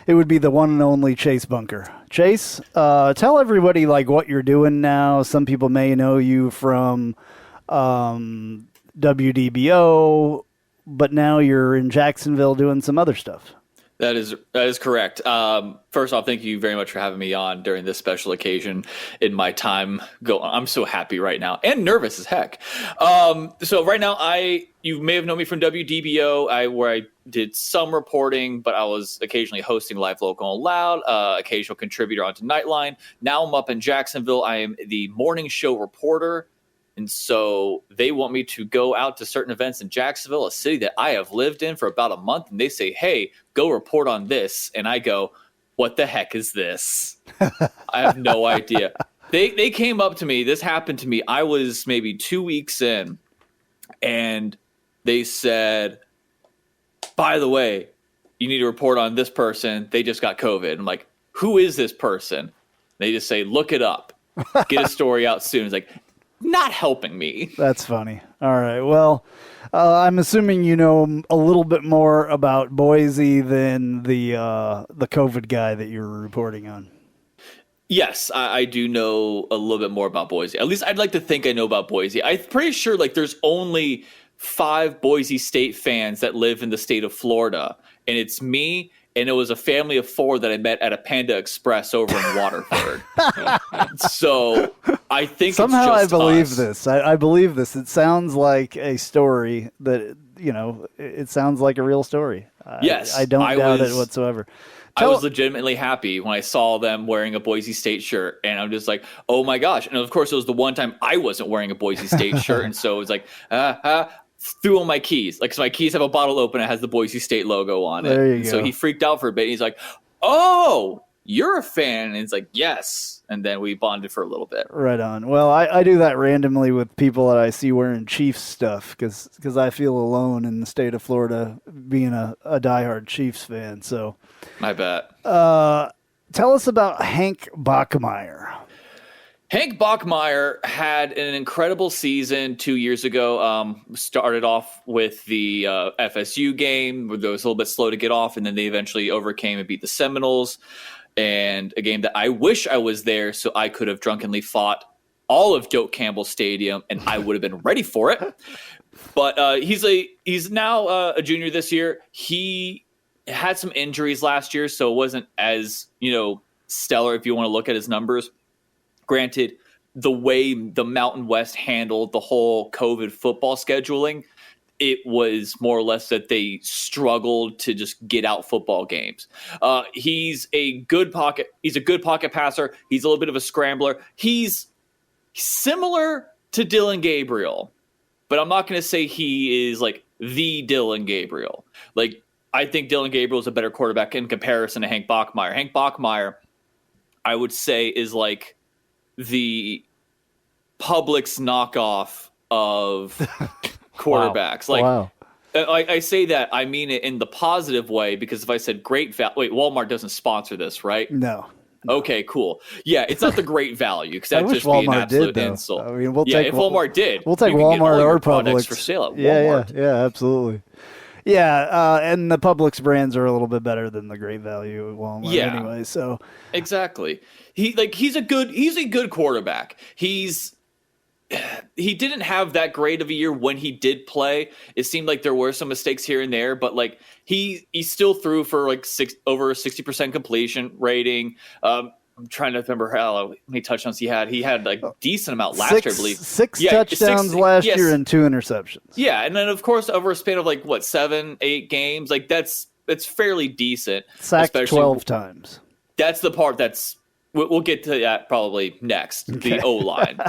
it would be the one and only Chase Bunker. Chase, tell everybody like what you're doing now. Some people may know you from WDBO, but now you're in Jacksonville doing some other stuff.
That is correct. First off, thank you very much for having me on during this special occasion in my time. I'm so happy right now and nervous as heck. So right now, you may have known me from WDBO, where I did some reporting, but I was occasionally hosting Live Local and Loud, occasional contributor onto Knightline. Now I'm up in Jacksonville. I am the morning show reporter. And so they want me to go out to certain events in Jacksonville, a city that I have lived in for about a month. And they say, hey, go report on this. And I go, what the heck is this? I have no idea. They came up to me. This happened to me. I was maybe 2 weeks in. And they said, by the way, you need to report on this person. They just got COVID. I'm like, who is this person? They just say, look it up. Get a story out soon. It's like, not helping me.
That's funny. All right. Well, I'm assuming you know a little bit more about Boise than the COVID guy that you're reporting on.
Yes, I do know a little bit more about Boise. At least I'd like to think I know about Boise. I'm pretty sure like there's only 5 Boise State fans that live in the state of Florida, and it's me. And it was a family of 4 that I met at a Panda Express over in Waterford. So I think
somehow
it's just
I believe
us.
this. I believe this. It sounds like a story that, you know, it sounds like a real story.
Yes.
I don't doubt it whatsoever.
I was legitimately happy when I saw them wearing a Boise State shirt. And I'm just like, oh my gosh. And of course, it was the one time I wasn't wearing a Boise State shirt. And so it was like, threw on my keys. Like, so my keys have a bottle opener. It has the Boise State logo on it.
There you go.
So he freaked out for a bit. He's like, oh, you're a fan. And it's like, yes. And then we bonded for a little bit.
Right on. Well, I do that randomly with people that I see wearing Chiefs stuff because I feel alone in the state of Florida being a diehard Chiefs fan. So
I bet.
Tell us about Hank Bachmeier.
Hank Bachmeier had an incredible season 2 years ago. Started off with the FSU game, where they was a little bit slow to get off, and then they eventually overcame and beat the Seminoles. And a game that I wish I was there so I could have drunkenly fought all of Doak Campbell Stadium, and I would have been ready for it. But he's now a junior this year. He had some injuries last year, so it wasn't as stellar if you want to look at his numbers. Granted, the way the Mountain West handled the whole COVID football scheduling, it was more or less that they struggled to just get out football games. He's a good pocket passer. He's a little bit of a scrambler. He's similar to Dylan Gabriel, but I'm not going to say he is like the Dylan Gabriel. Like, I think Dylan Gabriel is a better quarterback in comparison to Hank Bachmeier. Hank Bachmeier, I would say, is like the Publix knockoff of quarterbacks.
Wow.
I say that, I mean it in the positive way, because if I said great value, Walmart doesn't sponsor this, right?
No.
Okay, cool. Yeah, it's not the great value because
I
that'd
wish
just be an
Walmart
absolute
did, though.
insult.
I mean, we'll
yeah,
take
if Walmart did,
we'll take
you could get all
Walmart
your
or
products
Publix
for sale at
Yeah,
Walmart.
absolutely. Yeah, and the Publix brands are a little bit better than the great value at Walmart anyway. So
exactly, he's a good quarterback. He didn't have that great of a year when he did play. It seemed like there were some mistakes here and there, but like he still threw for like over 60% completion rating. I'm trying to remember how many touchdowns he had. He had like a decent amount last year, I believe.
Six touchdowns last year and 2 interceptions.
Yeah, and then of course over a span of 7-8 games, like that's fairly decent.
Sacked 12 times.
That's the part that's we'll get to that probably next. Okay. The O-line.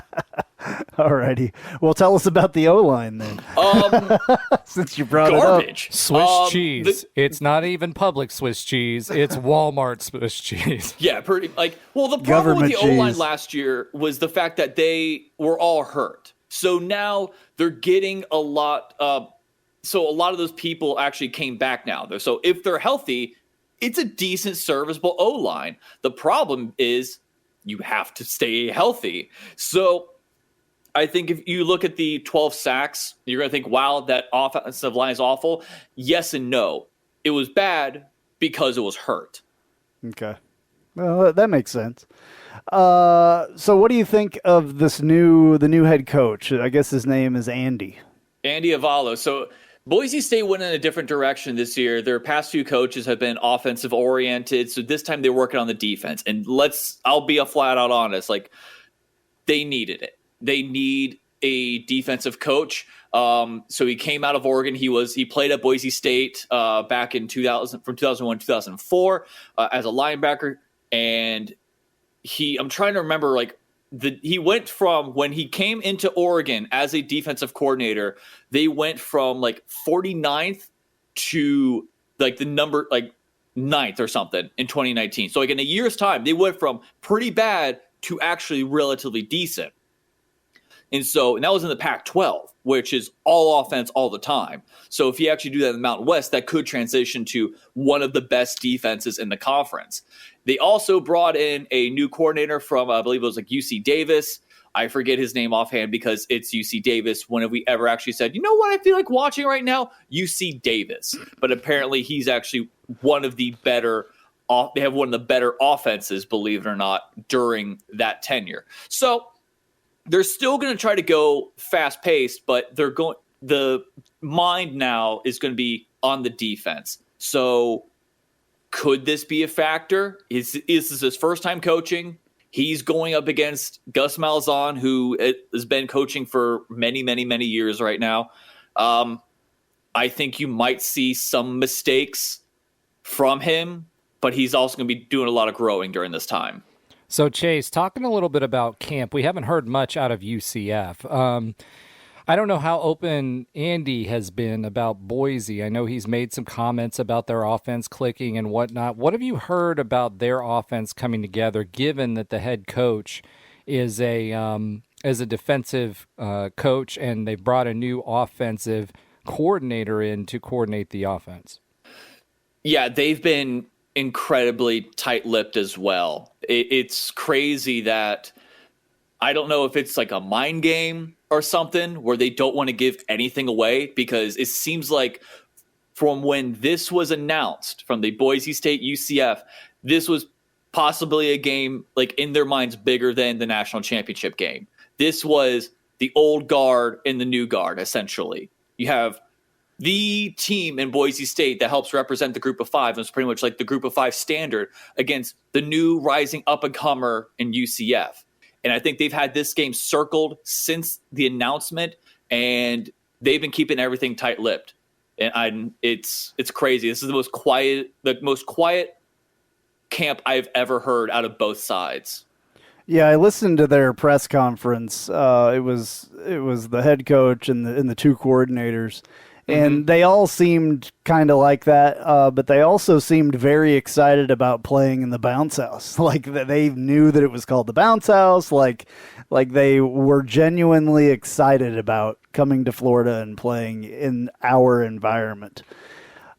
Alrighty. Well, tell us about the O-line then. Since you brought
garbage.
It up.
Swiss cheese. It's not even public Swiss cheese. It's Walmart Swiss cheese.
Yeah, pretty the problem with the O-line last year was the fact that they were all hurt. So now they're getting a lot so a lot of those people actually came back now. So if they're healthy, it's a decent serviceable O-line. The problem is you have to stay healthy. So I think if you look at the 12 sacks, you're going to think, wow, that offensive line is awful. Yes and no. It was bad because it was hurt.
Okay. Well, that makes sense. So what do you think of the new head coach? I guess his name is Andy.
Andy Avalo. So Boise State went in a different direction this year. Their past few coaches have been offensive oriented. So this time they're working on the defense. And I'll be a flat out honest. They needed it. They need a defensive coach. So he came out of Oregon. He played at Boise State back in 2001, 2004 as a linebacker. And I'm trying to remember he went from when he came into Oregon as a defensive coordinator, they went from 49th to the number 9th or something in 2019. So in a year's time, they went from pretty bad to actually relatively decent. And that was in the Pac-12, which is all offense all the time. So if you actually do that in the Mountain West, that could transition to one of the best defenses in the conference. They also brought in a new coordinator from, I believe it was UC Davis. I forget his name offhand because it's UC Davis. When have we ever actually said, you know what I feel like watching right now? UC Davis. But apparently he's actually one of the better they have one of the better offenses, believe it or not, during that tenure. So they're still going to try to go fast-paced, but the mind now is going to be on the defense. So could this be a factor? Is this his first time coaching? He's going up against Gus Malzahn, who has been coaching for many, many, many years right now. I think you might see some mistakes from him, but he's also going to be doing a lot of growing during this time.
So, Chase, talking a little bit about camp, we haven't heard much out of UCF. I don't know how open Andy has been about Boise. I know he's made some comments about their offense clicking and whatnot. What have you heard about their offense coming together, given that the head coach is a defensive coach and they brought a new offensive coordinator in to coordinate the offense?
Yeah, they've been incredibly tight-lipped as well. It's crazy that I don't know if it's a mind game or something where they don't want to give anything away, because it seems like from when this was announced from the Boise State UCF, this was possibly a game in their minds bigger than the national championship game. This was the old guard and the new guard, essentially. You have the team in Boise State that helps represent the group of five, and it's pretty much the group of five standard, against the new rising up-and-comer in UCF. And I think they've had this game circled since the announcement, and they've been keeping everything tight-lipped. And it's crazy. This is the most quiet camp I've ever heard out of both sides.
Yeah, I listened to their press conference. It was the head coach and the two coordinators. And they all seemed kind of like that, but they also seemed very excited about playing in the bounce house. They knew that it was called the bounce house. Like they were genuinely excited about coming to Florida and playing in our environment.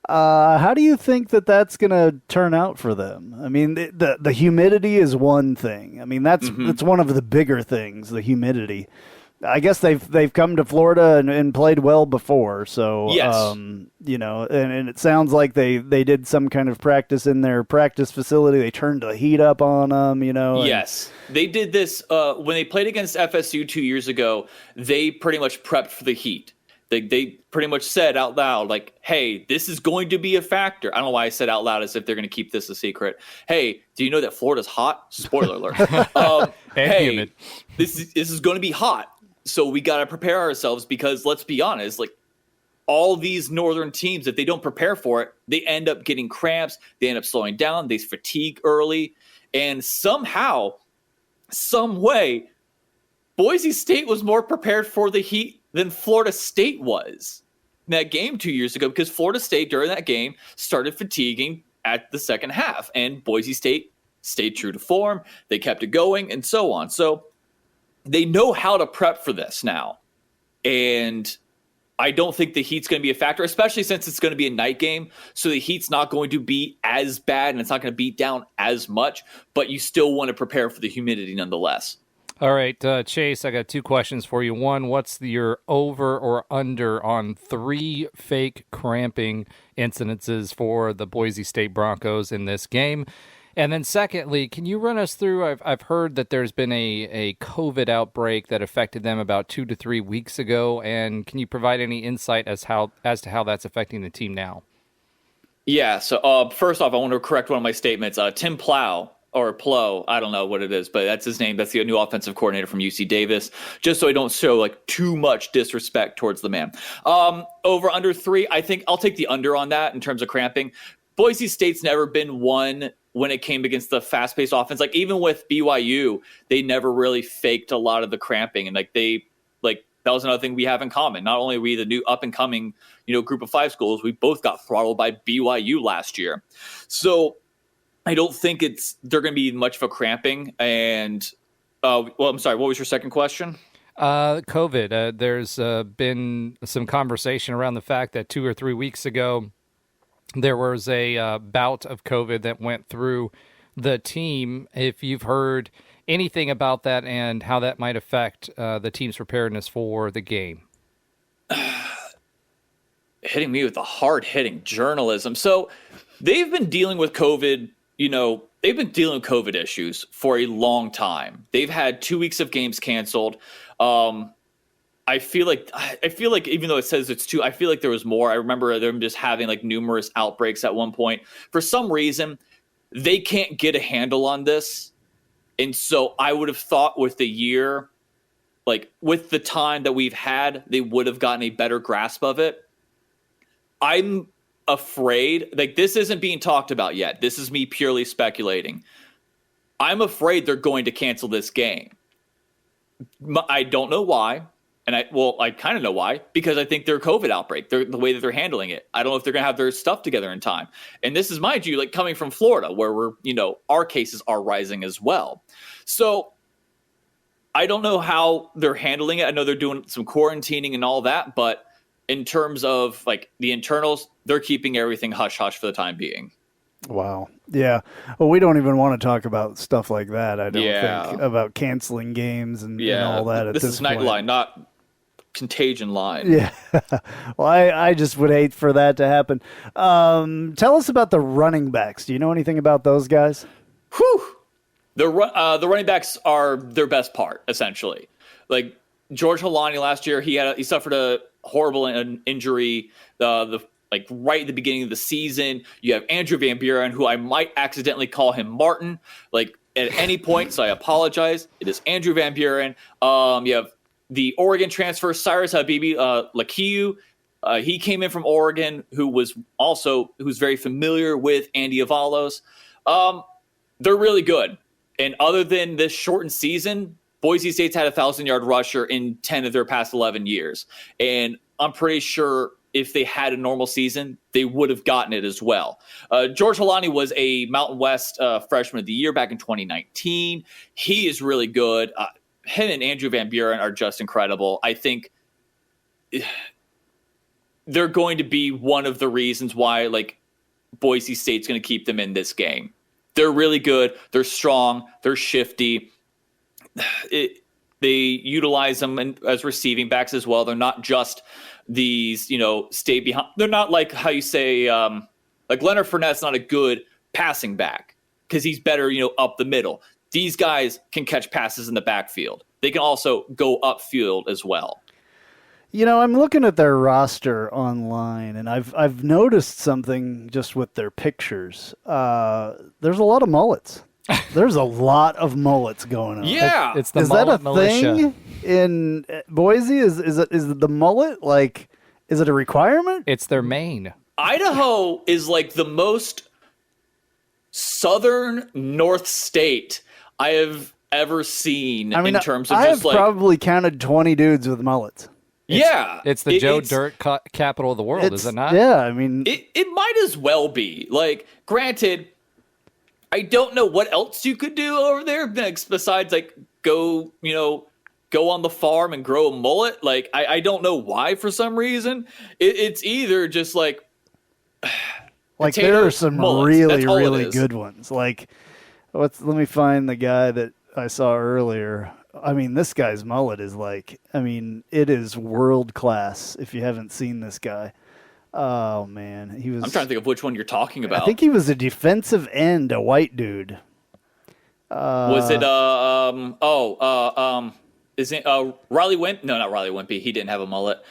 How do you think that that's going to turn out for them? I mean, the humidity is one thing. I mean, that's one of the bigger things, the humidity. I guess they've come to Florida and played well before. So,
yes.
you know, and it sounds like they did some kind of practice in their practice facility. They turned the heat up on them, you know.
Yes. They did this when they played against FSU 2 years ago. They pretty much prepped for the heat. They pretty much said out loud, like, hey, this is going to be a factor. I don't know why I said out loud as if they're going to keep this a secret. Hey, do you know that Florida's hot? Spoiler alert. Hey, this is going to be hot. So we got to prepare ourselves because let's be honest, like all these northern teams, if they don't prepare for it, they end up getting cramps. They end up slowing down. They fatigue early. And somehow, some way, Boise State was more prepared for the heat than Florida State was in that game 2 years ago, because Florida State during that game started fatiguing at the second half, and Boise State stayed true to form. They kept it going and so on. So they know how to prep for this now. And I don't think the heat's going to be a factor, especially since it's going to be a night game. So the heat's not going to be as bad and it's not going to beat down as much, but you still want to prepare for the humidity nonetheless.
All right, Chase, I got two questions for you. One, what's your over or under on 3 fake cramping incidences for the Boise State Broncos in this game? And then secondly, can you run us through, I've heard that there's been a COVID outbreak that affected them about 2 to 3 weeks ago, and can you provide any insight as to how that's affecting the team now?
Yeah, so first off, I want to correct one of my statements. Tim Plow, or Plow, I don't know what it is, but that's his name. That's the new offensive coordinator from UC Davis, just so I don't show like too much disrespect towards the man. Over under 3, I think I'll take the under on that in terms of cramping. Boise State's never been one when it came against the fast-paced offense. Like even with BYU, they never really faked a lot of the cramping, and that was another thing we have in common. Not only are we the new up-and-coming, group of 5 schools, we both got throttled by BYU last year. So I don't think they're going to be much of a cramping. And I'm sorry, what was your second question?
COVID. There's been some conversation around the fact that 2 or 3 weeks ago, there was a bout of COVID that went through the team. If you've heard anything about that and how that might affect the team's preparedness for the game.
Hitting me with the hard-hitting journalism. So they've been dealing with COVID, they've been dealing with COVID issues for a long time. They've had 2 weeks of games canceled. I feel like even though it says it's 2, I feel like there was more. I remember them just having like numerous outbreaks at one point. For some reason, they can't get a handle on this. And so I would have thought with the year, like with the time that we've had, they would have gotten a better grasp of it. I'm afraid, like this isn't being talked about yet. This is me purely speculating. I'm afraid they're going to cancel this game. I don't know why. And I kind of know why, because I think their COVID outbreak, the way that they're handling it. I don't know if they're going to have their stuff together in time. And this is, mind you, like coming from Florida, where our cases are rising as well. So I don't know how they're handling it. I know they're doing some quarantining and all that, but in terms of like the internals, they're keeping everything hush hush for the time being.
Wow. Yeah. Well, we don't even want to talk about stuff like that. I don't think about canceling games and all that.
This is Knightline, not Contagion Line.
Yeah. Well, I just would hate for that to happen. Tell us about the running backs. Do you know anything about those guys?
Whew. The running backs are their best part, essentially. Like George Holani last year, he suffered a horrible injury. Right at the beginning of the season. You have Andrew Van Buren, who I might accidentally call him Martin, like at any point, so I apologize. It is Andrew Van Buren. You have the Oregon transfer, Cyrus Habibi Lakiu. He came in from Oregon, who's very familiar with Andy Avalos. They're really good. And other than this shortened season, Boise State's had a 1,000-yard rusher in 10 of their past 11 years. And I'm pretty sure if they had a normal season, they would have gotten it as well. George Holani was a Mountain West Freshman of the Year back in 2019. He is really good. Him and Andrew Van Buren are just incredible. I think they're going to be one of the reasons why like Boise State's going to keep them in this game. They're really good. They're strong. They're shifty. They utilize them as receiving backs as well. They're not just these, stay behind. They're not like how you say, like Leonard Fournette's not a good passing back because he's better, up the middle. These guys can catch passes in the backfield. They can also go upfield as well.
I'm looking at their roster online, and I've noticed something just with their pictures. There's a lot of mullets. There's a lot of mullets going on.
Yeah, it's the
is
mullet
that a
militia
thing in Boise? Is the mullet like? Is it a requirement?
It's their main.
Idaho is like the most southern North state I have ever seen in terms of
I
just
have probably counted 20 dudes with mullets.
It's the Joe Dirt capital of the world, is it not?
Yeah, I mean...
It might as well be. Like, granted, I don't know what else you could do over there besides, like, go on the farm and grow a mullet. Like, I don't know why for some reason. It's either just, like
there are some
mullets.
really good ones. Like, let me find the guy that I saw earlier. I mean, this guy's mullet is it is world class. If you haven't seen this guy, oh man, I'm
trying to think of which one you're talking about.
I think he was a defensive end, a white dude.
Was it is it Riley Wimp? No, not Riley Wimpy. He didn't have a mullet.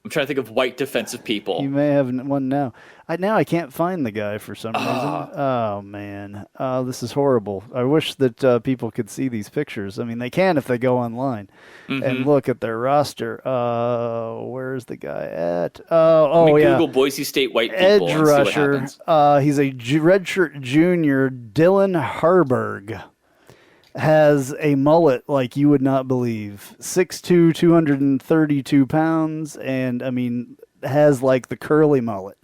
I'm trying to think of white defensive people.
You may have one now. I can't find the guy for some reason. Oh, man. This is horrible. I wish that people could see these pictures. I mean, they can if they go online and look at their roster. Where's the guy at?
Google Boise State white people
Edge
and
rusher.
see what happens.
He's a redshirt junior, Dylan Harburg. Has a mullet like you would not believe. 6'2", 232 pounds, and, has like the curly mullet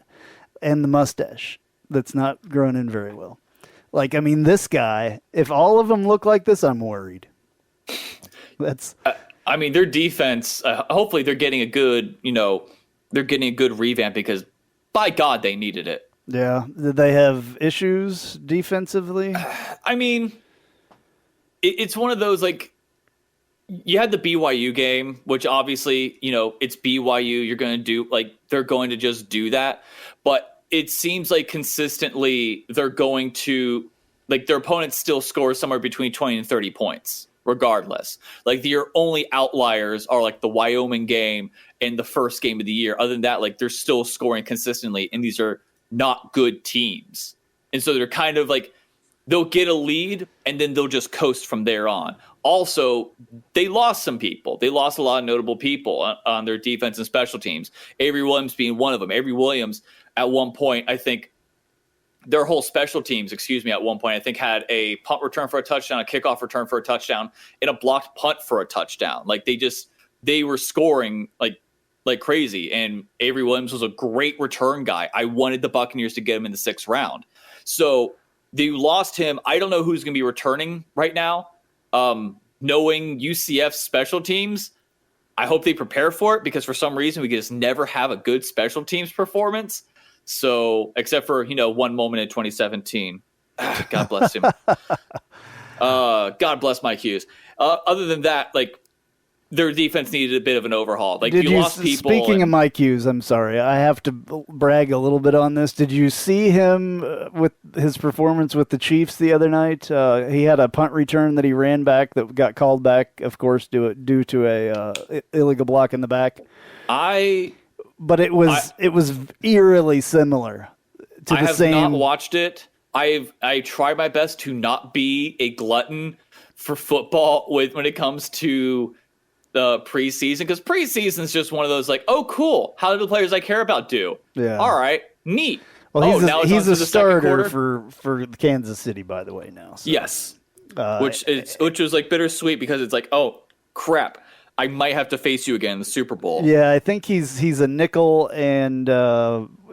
and the mustache that's not grown in very well. Like, this guy, if all of them look like this, I'm worried. That's...
their defense, hopefully they're getting a good, revamp because, by God, they needed it.
Yeah. Did they have issues defensively?
It's one of those, like, you had the BYU game, which obviously, it's BYU. You're going to do, like, they're going to just do that. But it seems like consistently they're going to, like, their opponents still score somewhere between 20 and 30 points, regardless. Like, your only outliers are, like, the Wyoming game and the first game of the year. Other than that, like, they're still scoring consistently, and these are not good teams. And so they're kind of, like, they'll get a lead, and then they'll just coast from there on. Also, they lost some people. They lost a lot of notable people on their defense and special teams. Avery Williams being one of them. Avery Williams, at one point, I think, their whole special teams, at one point, I think had a punt return for a touchdown, a kickoff return for a touchdown, and a blocked punt for a touchdown. Like, they were scoring like crazy, and Avery Williams was a great return guy. I wanted the Buccaneers to get him in the 6th round. So... they lost him. I don't know who's going to be returning right now. Knowing UCF's special teams, I hope they prepare for it because for some reason we just never have a good special teams performance. So, except for, one moment in 2017. God bless him. God bless Mike Hughes. Other than that, like, their defense needed a bit of an overhaul. Like, you lost people.
Speaking of Mike Hughes, I'm sorry, I have to brag a little bit on this. Did you see him with his performance with the Chiefs the other night? He had a punt return that he ran back that got called back, of course, due to a illegal block in the back. But it was eerily similar to the same.
I have not watched it. I try my best to not be a glutton for football when it comes to the preseason, because preseason is just one of those like, oh, cool. How do the players I care about do? Yeah. All right. Neat.
Well, he's a starter for Kansas City, by the way, now. So.
Yes. Which was like bittersweet because it's like, oh, crap. I might have to face you again in the Super Bowl.
Yeah, I think he's a nickel, and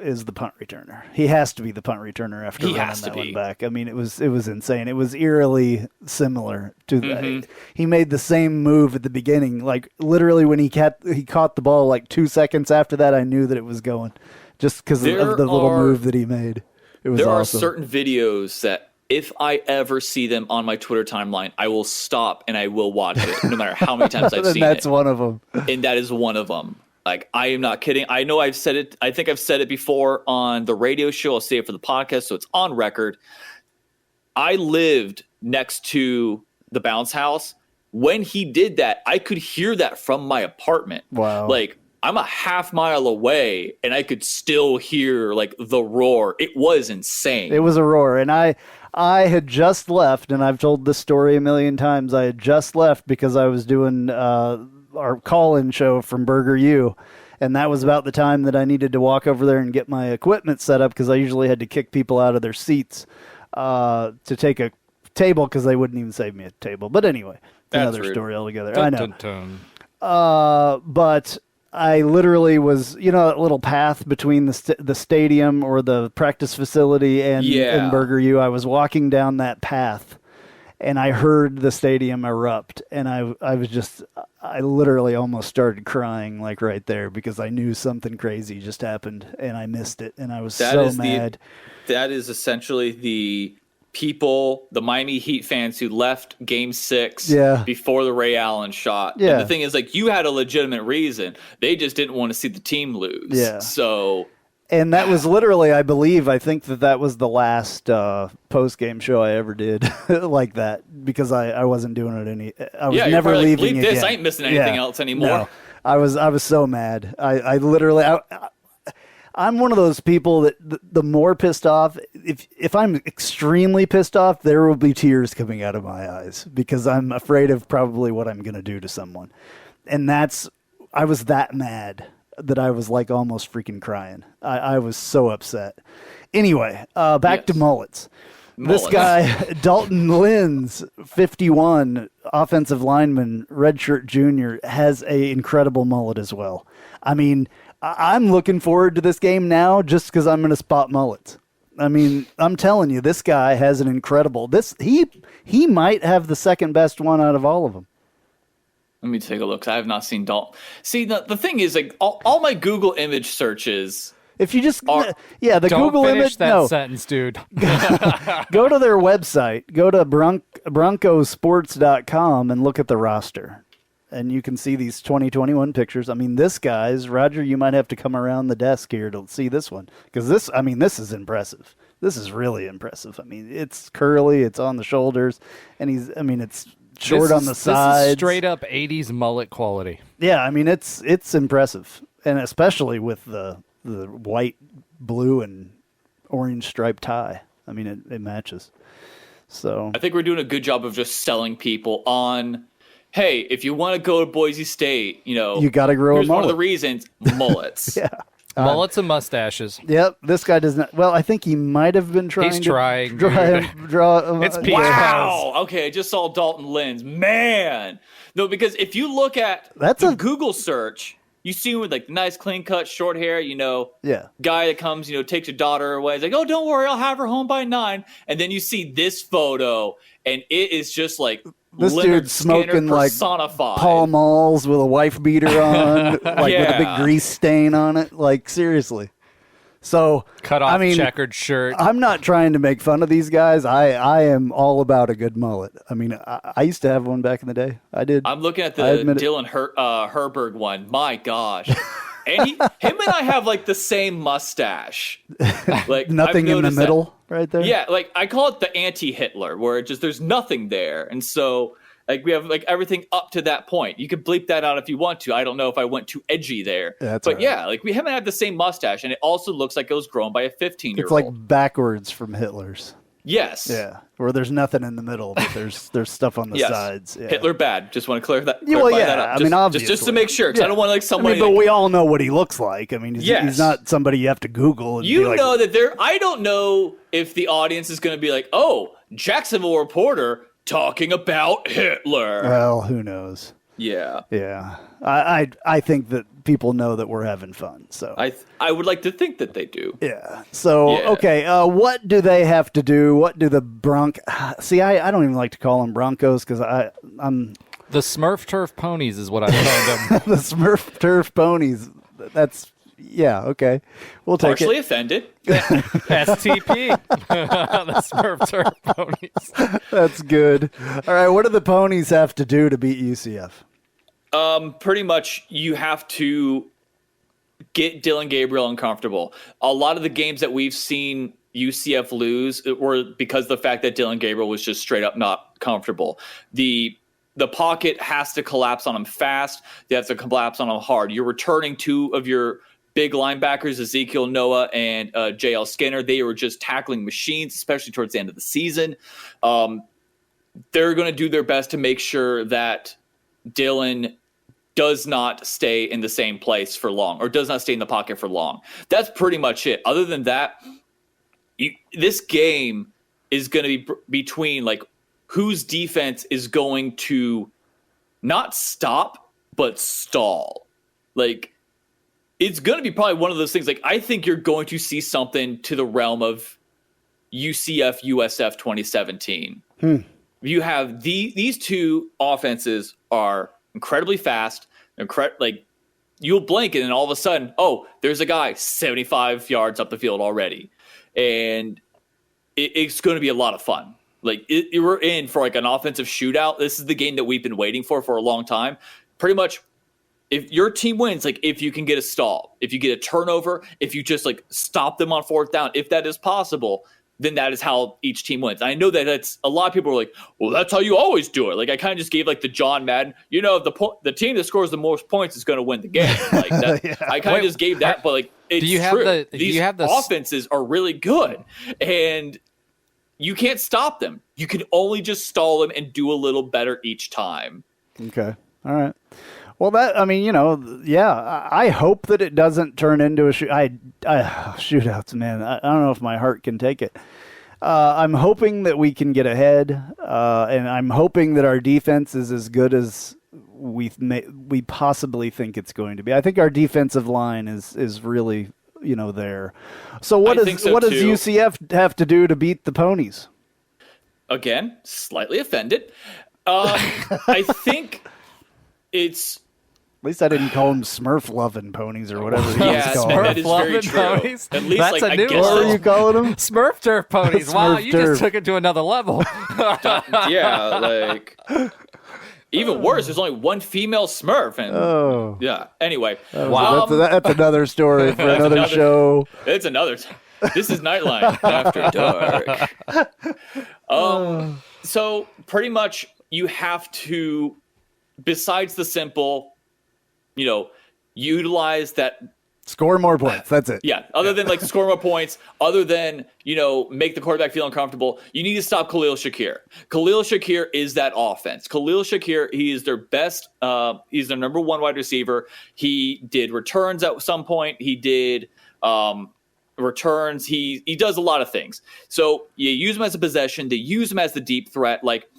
is the punt returner. He has to be the punt returner after running that one back. I mean, it was insane. It was eerily similar to that. He made the same move at the beginning. Like literally when he caught the ball like 2 seconds after that, I knew that it was going just because of the little move that he made. It was
There
awesome.
are certain videos that if I ever see them on my Twitter timeline, I will stop and I will watch it, no matter how many times I've seen it.
That's one of them.
And that is one of them. Like, I am not kidding. I know I've said it. I think I've said it before on the radio show. I'll say it for the podcast, so it's on record. I lived next to the bounce house. When he did that, I could hear that from my apartment.
Wow.
Like, I'm a half mile away, and I could still hear, like, the roar. It was insane.
It was a roar. And I had just left, and I've told this story a million times. I had just left because I was doing our call-in show from Burger U, and that was about the time that I needed to walk over there and get my equipment set up because I usually had to kick people out of their seats to take a table because they wouldn't even save me a table. But anyway, another story altogether. I know. But I literally was, that little path between the stadium or the practice facility and Burger U. I was walking down that path, and I heard the stadium erupt, and I literally almost started crying like right there because I knew something crazy just happened, and I missed it, and I was so mad.
That is essentially the people, the Miami Heat fans who left Game 6 before the Ray Allen shot.
Yeah.
And the thing is, like, you had a legitimate reason. They just didn't want to see the team lose.
Yeah.
So...
And that was literally, I think that was the last post-game show I ever did like that because I wasn't doing it I was never leaving
leave
again.
this. I ain't missing anything else anymore.
No, I was so mad. I literally, I'm one of those people that the more pissed off, if I'm extremely pissed off, there will be tears coming out of my eyes because I'm afraid of probably what I'm going to do to someone. And I was that mad that I was like almost freaking crying. I was so upset. Anyway, back to mullets. This guy, Dalton Lynn's 51, offensive lineman, redshirt junior, has an incredible mullet as well. I mean, I'm looking forward to this game now just because I'm going to spot mullets. I mean, I'm telling you, this guy has an incredible... He might have the second best one out of all of them.
Let me take a look. I have not seen Dalton. See, the thing is, like, all my Google image searches.
If you just,
Don't
Google
finish
image,
that sentence, dude.
Go to their website. Go to broncosports.com and look at the roster. And you can see these 2021 pictures. I mean, this guy's, Roger, you might have to come around the desk here to see this one. Because this is impressive. This is really impressive. I mean, it's curly, it's on the shoulders, and it's short on the sides.
This is straight up 80s mullet quality.
Yeah, I mean, it's impressive. And especially with the white, blue, and orange striped tie. I mean, it matches. So
I think we're doing a good job of just selling people on, hey, if you want to go to Boise State,
you got to grow a mullet.
Here's one of the reasons, mullets.
Yeah.
Mullets and mustaches.
Yep, this guy does not. Well, I think he might have been trying.
He's trying.
Draw.
It's peach
wow. Okay, I just saw Dalton Lynn's. Man, no, because if you look at Google search, you see him with like nice, clean cut, short hair. Guy that comes, takes your daughter away. He's like, oh, don't worry, I'll have her home by 9. And then you see this photo, and it is just like.
This dude's smoking like Pall Malls with a wife beater on, with a big grease stain on it. Like, seriously. So,
cut off checkered shirt.
I'm not trying to make fun of these guys. I am all about a good mullet. I mean, I used to have one back in the day. I did.
I'm looking at the Dylan Herberg one. My gosh. And him and I have like the same mustache. Like
nothing in the middle right there.
Yeah, like I call it the anti-Hitler, where there's nothing there. And so like we have like everything up to that point. You can bleep that out if you want to. I don't know if I went too edgy there.
But
right. Yeah, like we haven't had the same mustache, and it also looks like it was grown by a 15-year-old.
It's like backwards from Hitler's.
Yes.
Yeah. Where there's nothing in the middle, but there's stuff on the sides. Yeah.
Hitler bad. Just want to clarify that.
That
up.
I mean, obviously.
Just to make sure, because I don't want like someone.
but we all know what he looks like. I mean, he's not somebody you have to Google. And
know that I don't know if the audience is going to be like, oh, Jacksonville reporter talking about Hitler.
Well, who knows?
Yeah.
Yeah. I think that people know that we're having fun. So
I would like to think that they do.
yeah. So,
Yeah.
okay. What do they have to do? What do the see, I don't even like to call them Broncos because I'm
The Smurf Turf Ponies is what I called them.
the Smurf Turf Ponies. That's, yeah, okay. We'll take
Partially
it.
offended.
STP. The Smurf Turf Ponies.
That's good. All right. What do the Ponies have to do to beat UCF?
Pretty much you have to get Dylan Gabriel uncomfortable. A lot of the games that we've seen UCF lose were because of the fact that Dylan Gabriel was just straight up not comfortable. The pocket has to collapse on him fast. They have to collapse on him hard. You're returning two of your big linebackers, Ezekiel Noah and JL Skinner. They were just tackling machines, especially towards the end of the season. They're going to do their best to make sure that Dylan does not stay in the same place for long or does not stay in the pocket for long. That's pretty much it. Other than that, this game is going to be between like whose defense is going to not stop, but stall. Like, it's going to be probably one of those things. Like, I think you're going to see something to the realm of UCF, USF 2017. You have these two offenses are incredibly fast. Like, you'll blink and then all of a sudden, oh, there's a guy 75 yards up the field already. And it's going to be a lot of fun. Like, we're in for like an offensive shootout. This is the game that we've been waiting for a long time. Pretty much, if your team wins, like if you can get a stall, if you get a turnover, if you just like stop them on fourth down, if that is possible, then that is how each team wins. I know that that's a lot of people are like, well, that's how you always do it. Like, I kind of just gave like the John Madden, the team that scores the most points is going to win the game. Like that, yeah. I kind of just gave that, but like it's true. These offenses are really good, and you can't stop them. You can only just stall them and do a little better each time.
Okay. All right. Well, I hope that it doesn't turn into a shootouts, man. I don't know if my heart can take it. I'm hoping that we can get ahead, and I'm hoping that our defense is as good as we possibly think it's going to be. I think our defensive line is really there. So what does UCF have to do to beat the Ponies?
Again, slightly offended. I think it's.
At least I didn't call them Smurf loving ponies or whatever.
Yeah, that is very true.
Ponies?
At least,
that's
like,
a new
I guess
what are you calling them?
Smurf Turf Ponies. Wow, you just took it to another level.
Yeah, like even worse. There's only one female Smurf, and yeah. Anyway,
wow, that's another story for another show.
It's another. This is Knightline After Dark. So pretty much you have to, besides the simple, utilize that.
Score more points. That's it.
Yeah. Other than like score more points, other than, make the quarterback feel uncomfortable, you need to stop Khalil Shakir. Khalil Shakir is that offense. Khalil Shakir, he is their best. He's their number one wide receiver. He did returns at some point. He did returns. He does a lot of things. So you use him as a possession. They use him as the deep threat. Like,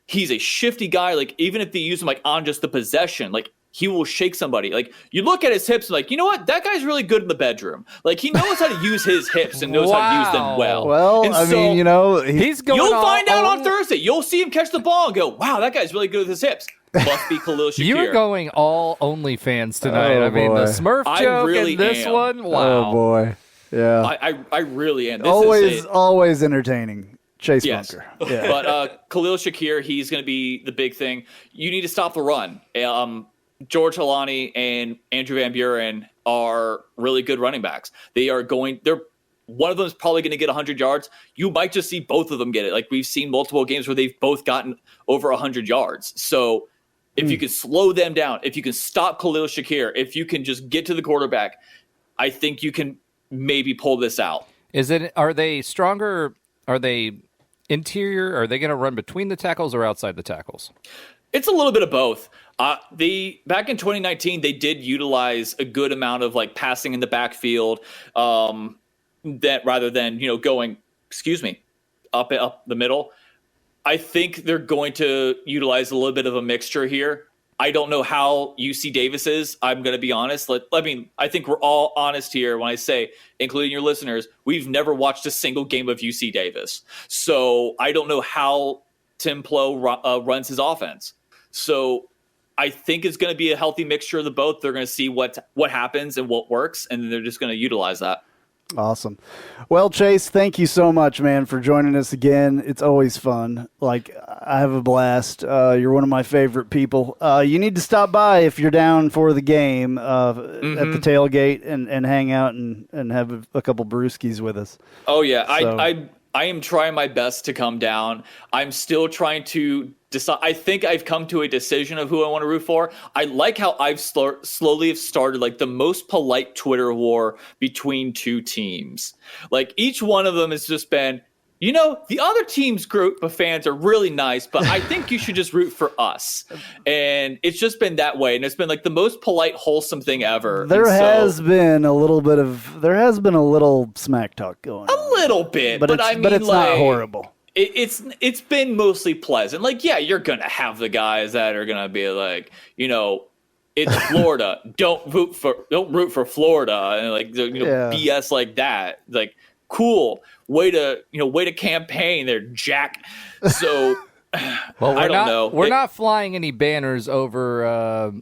he's a shifty guy. Like, even if they use him like on just the possession, like, he will shake somebody. Like, you look at his hips and like, you know what? That guy's really good in the bedroom. Like, he knows how to use his hips and knows how to use them well.
Well,
and
he's going.
You'll find out on Thursday. You'll see him catch the ball and go, wow, that guy's really good with his hips. Must be Khalil Shakir.
You're going all OnlyFans tonight. I mean, the Smurf joke
really
and this
am.
one. Wow.
Oh, boy. Yeah.
I really am.
Always entertaining. Chase Bunker.
Yeah. But Khalil Shakir, he's going to be the big thing. You need to stop the run. George Halani and Andrew Van Buren are really good running backs. One of them is probably going to get 100 yards. You might just see both of them get it. Like, we've seen multiple games where they've both gotten over 100 yards. So if you can slow them down, if you can stop Khalil Shakir, if you can just get to the quarterback, I think you can maybe pull this out.
Are they stronger? Are they interior? Are they going to run between the tackles or outside the tackles?
It's a little bit of both. Back in 2019, they did utilize a good amount of like passing in the backfield, that rather than going, up the middle. I think they're going to utilize a little bit of a mixture here. I don't know how UC Davis is. I'm going to be honest. I think we're all honest here when I say, including your listeners, we've never watched a single game of UC Davis. So I don't know how Tim Plow runs his offense. So I think it's going to be a healthy mixture of the both. They're going to see what happens and what works, and they're just going to utilize that.
Awesome. Well, Chase, thank you so much, man, for joining us again. It's always fun. I have a blast. You're one of my favorite people. You need to stop by if you're down for the game at the tailgate and hang out and have a couple brewskis with us.
Oh, yeah. So. I am trying my best to come down. I'm still trying to decide. I think I've come to a decision of who I want to root for. I like how I've slowly have started the most polite Twitter war between two teams. Each one of them has just been, the other team's group of fans are really nice, but I think you should just root for us. And it's just been that way. And it's been the most polite, wholesome thing ever.
There has been a little smack talk going on.
A little bit.
But it's not horrible.
It's been mostly pleasant. You're going to have the guys that are going to be it's Florida. Don't root for Florida. And BS like that. Cool. Way to campaign there, Jack. So
well,
I don't know.
We're not flying any banners over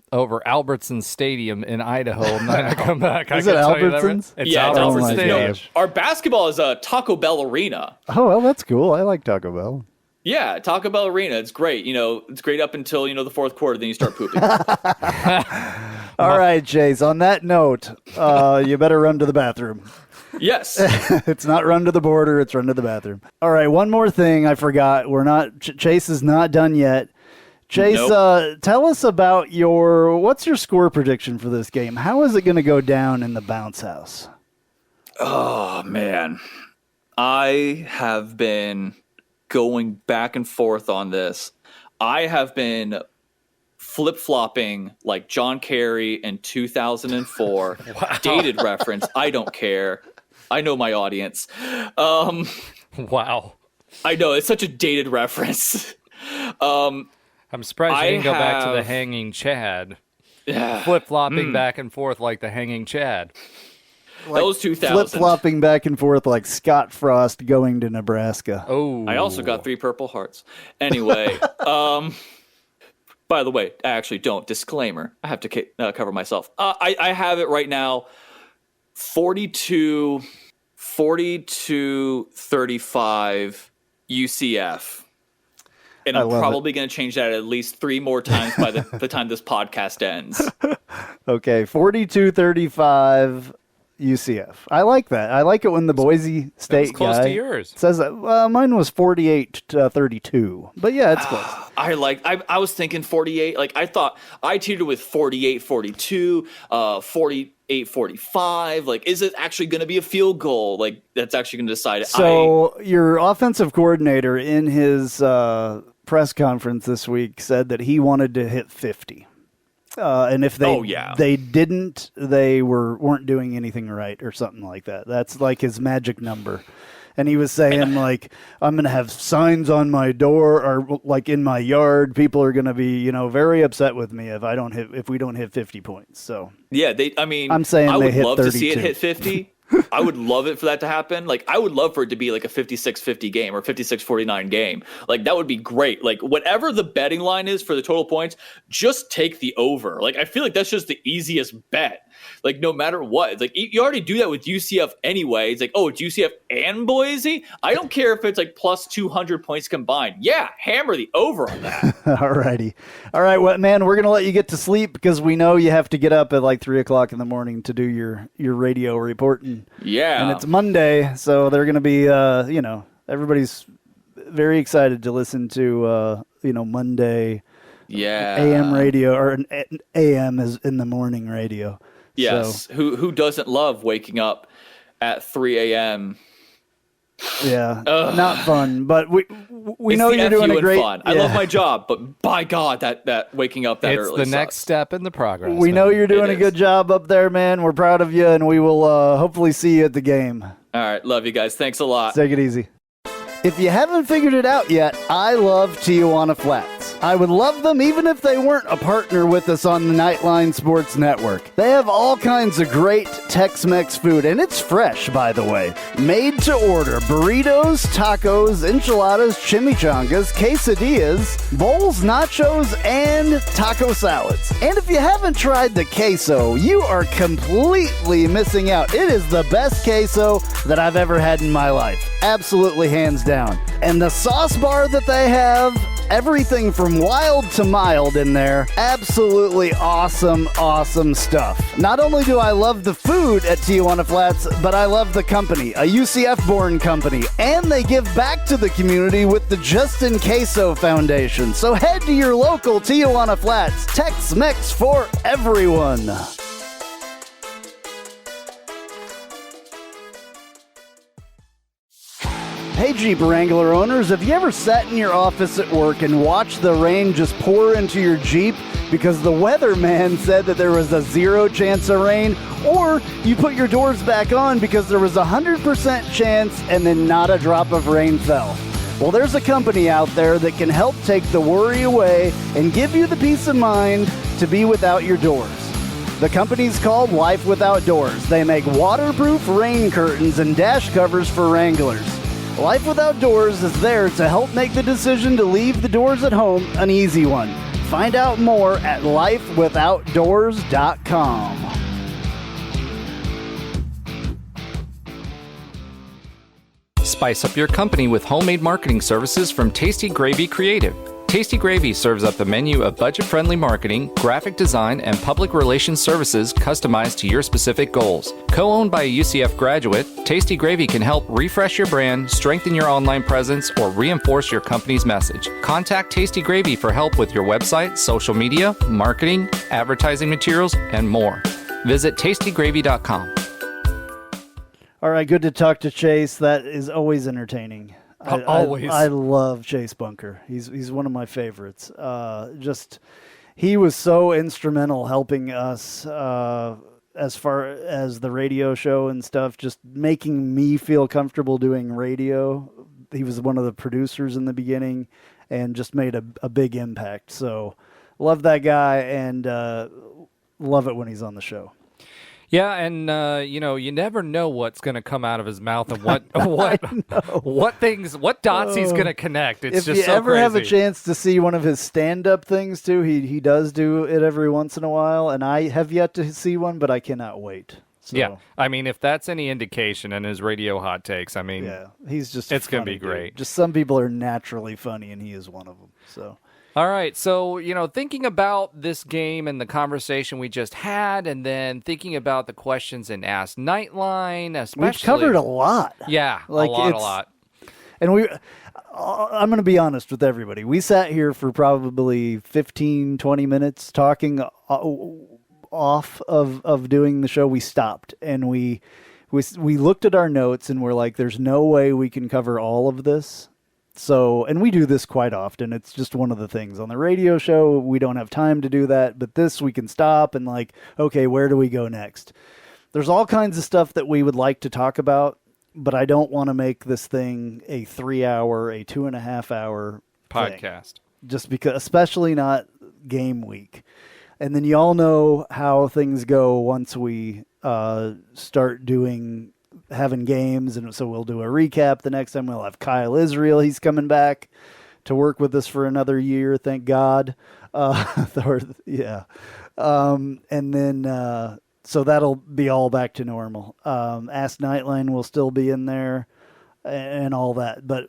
Albertson Stadium in Idaho. I'm not gonna come back.
Is it Albertsons?
It's Albertson Stadium.
Our basketball is a Taco Bell Arena.
Oh, well, that's cool. I like Taco Bell.
Yeah, Taco Bell Arena. It's great. It's great up until the fourth quarter. Then you start pooping.
All right, Chase. On that note, you better run to the bathroom.
Yes.
It's not run to the border, it's run to the bathroom. All right, one more thing I forgot. Chase is not done yet. Chase, nope. Tell us about what's your score prediction for this game? How is it going to go down in the bounce house?
Oh, man. I have been going back and forth on this. I have been flip-flopping like John Kerry in 2004. Wow. Dated reference. I don't care. I know my audience.
Wow.
I know. It's such a dated reference.
I'm surprised you didn't go back to the hanging Chad. Flip-flopping back and forth like the hanging Chad.
That was 2000.
Flip-flopping back and forth like Scott Frost going to Nebraska.
Oh.
I also got 3 Purple Hearts. Anyway, by the way, I actually don't. Disclaimer. I have to cover myself. I have it right now. 42-35 UCF. And I'm probably going to change that at least 3 more times by the time this podcast ends.
Okay, 42-35 UCF. I like that. I like it when the Boise State
close
guy
to yours.
Says that. Mine was 48-32. But yeah, it's close.
I was thinking 48. I thought I teetered with 48-42, 48-45. Is it actually going to be a field goal? That's actually going to decide it.
So your offensive coordinator in his press conference this week said that he wanted to hit 50. And if they didn't, they weren't doing anything right or something like that. That's his magic number. And he was saying I'm going to have signs on my door or in my yard. People are going to be, very upset with me if we don't hit 50 points. So
yeah, I'm saying I would love 32. To see it hit 50. I would love it for that to happen. I would love for it to be a 56-50 game or 56-49 game. That would be great. Whatever the betting line is for the total points, just take the over. I feel that's just the easiest bet. No matter what. You already do that with UCF anyway. It's it's UCF and Boise? I don't care if it's plus 200 points combined. Yeah, hammer the over on that.
All righty. All right, well, man, we're going to let you get to sleep because we know you have to get up at 3 o'clock in the morning to do your radio reporting.
Yeah.
And it's Monday, so they're going to be, everybody's very excited to listen to, Monday AM radio or AM is in the morning radio.
Yes. So, who doesn't love waking up at 3 a.m.?
Yeah. Not fun, but we know you're doing a great
fun. I love my job, but by God, that waking up that early
It's the next step in the progress.
We know you're doing a good job up there, man. We're proud of you, and we will hopefully see you at the game.
All right. Love you guys. Thanks a lot.
Take it easy. If you haven't figured it out yet, I love Tijuana Flats. I would love them even if they weren't a partner with us on the Knightline Sports Network. They have all kinds of great Tex-Mex food, and it's fresh, by the way. Made to order burritos, tacos, enchiladas, chimichangas, quesadillas, bowls, nachos, and taco salads. And if you haven't tried the queso, you are completely missing out. It is the best queso that I've ever had in my life. Absolutely hands down. And the sauce bar that they have, everything from wild to mild in there. Absolutely awesome, awesome stuff. Not only do I love the food at Tijuana Flats, but I love the company, a UCF-born company, and they give back to the community with the Justin Queso Foundation. So head to your local Tijuana Flats. Tex-Mex for everyone. Hey Jeep Wrangler owners, have you ever sat in your office at work and watched the rain just pour into your Jeep because the weatherman said that there was a 0 chance of rain? Or you put your doors back on because there was a 100% chance and then not a drop of rain fell? Well, there's a company out there that can help take the worry away and give you the peace of mind to be without your doors. The company's called Life Without Doors. They make waterproof rain curtains and dash covers for Wranglers. Life Without Doors is there to help make the decision to leave the doors at home an easy one. Find out more at lifewithoutdoors.com.
Spice up your company with homemade marketing services from Tasty Gravy Creative. Tasty Gravy serves up the menu of budget-friendly marketing, graphic design, and public relations services customized to your specific goals. Co-owned by a UCF graduate, Tasty Gravy can help refresh your brand, strengthen your online presence, or reinforce your company's message. Contact Tasty Gravy for help with your website, social media, marketing, advertising materials, and more. Visit tastygravy.com.
All right, good to talk to Chase. That is always entertaining.
Always.
I love Chase Bunker. He's one of my favorites. He was so instrumental helping us as far as the radio show and stuff, just making me feel comfortable doing radio. He was one of the producers in the beginning and just made a big impact. So love that guy and love it when he's on the show.
Yeah, and you never know what's going to come out of his mouth and what dots he's going to connect. It's
if
just
you
so
ever
crazy.
have a chance to see one of his stand-up things too, he does do it every once in a while, and I have yet to see one, but I cannot wait. So,
yeah, I mean, if that's any indication in his radio hot takes, I mean,
yeah, he's just
it's going to
funny,
be great.
Dude. Just some people are naturally funny, and he is one of them. So.
All right, so, thinking about this game and the conversation we just had, and then thinking about the questions in Ask Knightline, especially...
We've covered a lot.
Yeah, a lot.
And I'm going to be honest with everybody. We sat here for probably 15, 20 minutes talking off of doing the show. We stopped, and we looked at our notes, and we're like, there's no way we can cover all of this. So, and we do this quite often. It's just one of the things on the radio show. We don't have time to do that, but this we can stop and okay, where do we go next? There's all kinds of stuff that we would like to talk about, but I don't want to make this thing a 3-hour, a 2.5-hour
podcast.
Just because, especially not game week. And then you all know how things go once we start having games, and so we'll do a recap the next time. We'll have Kyle Israel. He's coming back to work with us for another year, thank God. Yeah. And then so that'll be all back to normal. Ask Knightline will still be in there and all that, but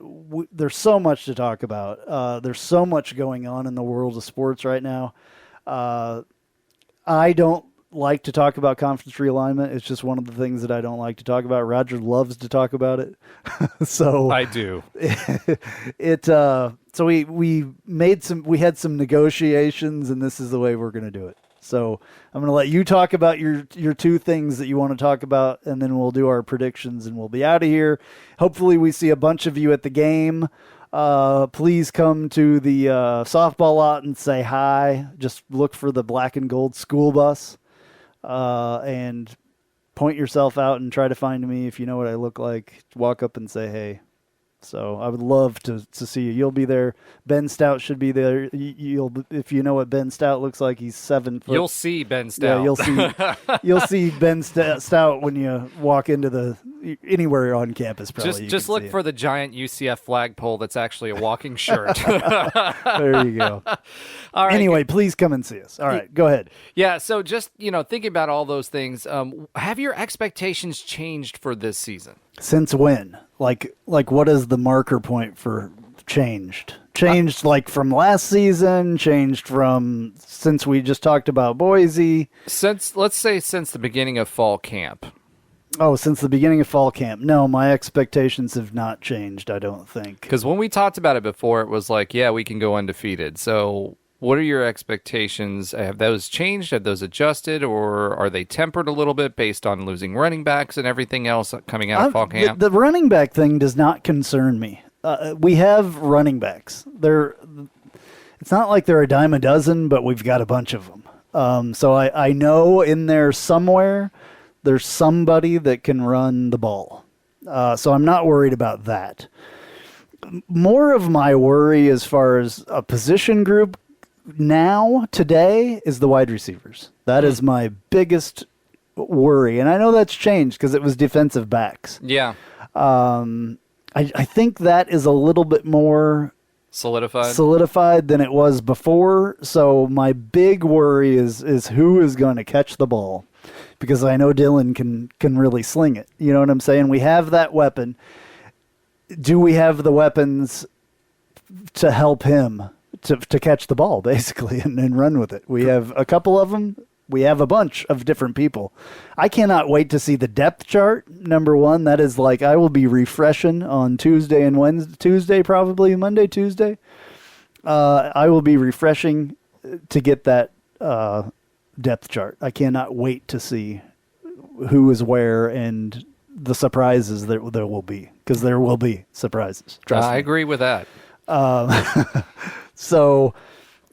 there's so much to talk about. There's so much going on in the world of sports right now. I don't like to talk about conference realignment. It's just one of the things that I don't like to talk about. Roger loves to talk about it. So
I do.
So we had some negotiations, and this is the way we're going to do it. So I'm going to let you talk about your two things that you want to talk about, and then we'll do our predictions, and we'll be out of here. Hopefully we see a bunch of you at the game. Please come to the softball lot and say hi. Just look for the black and gold school bus. And point yourself out and try to find me. If you know what I look like, walk up and say, hey, So I would love to see you. You'll be there. Ben Stout should be there. You'll, if you know what Ben Stout looks like, he's 7 foot.
You'll see Ben Stout.
Yeah, you'll see Ben Stout when you walk into anywhere on campus. Probably
just look for the giant UCF flagpole that's actually a walking shirt.
There you go.
All right.
Anyway, please come and see us. All right, go ahead.
Yeah, so just, thinking about all those things, have your expectations changed for this season?
Since when? Like what is the marker point for changed? Changed like from last season, changed from since we just talked about Boise?
Let's say since the beginning of fall camp.
Oh, since the beginning of fall camp. No, my expectations have not changed, I don't think.
Because when we talked about it before, it was like, yeah, we can go undefeated. So what are your expectations? Have those changed? Have those adjusted? Or are they tempered a little bit based on losing running backs and everything else coming out of fall camp?
The running back thing does not concern me. We have running backs. It's not like they're a dime a dozen, but we've got a bunch of them. So I know in there somewhere there's somebody that can run the ball. So I'm not worried about that. More of my worry as far as a position group today is the wide receivers. That is my biggest worry. And I know that's changed because it was defensive backs.
Yeah.
I think that is a little bit more solidified than it was before. So my big worry is who is going to catch the ball, because I know Dylan can really sling it. You know what I'm saying? We have that weapon. Do we have the weapons to help him to catch the ball, basically, and run with it? We have a couple of them. We have a bunch of different people. I cannot wait to see the depth chart, number one. That is like, I will be refreshing on Tuesday and Wednesday, Monday, Tuesday. I will be refreshing to get that depth chart. I cannot wait to see who is where and the surprises there will be, because there will be surprises. Trust me.
I agree with that.
So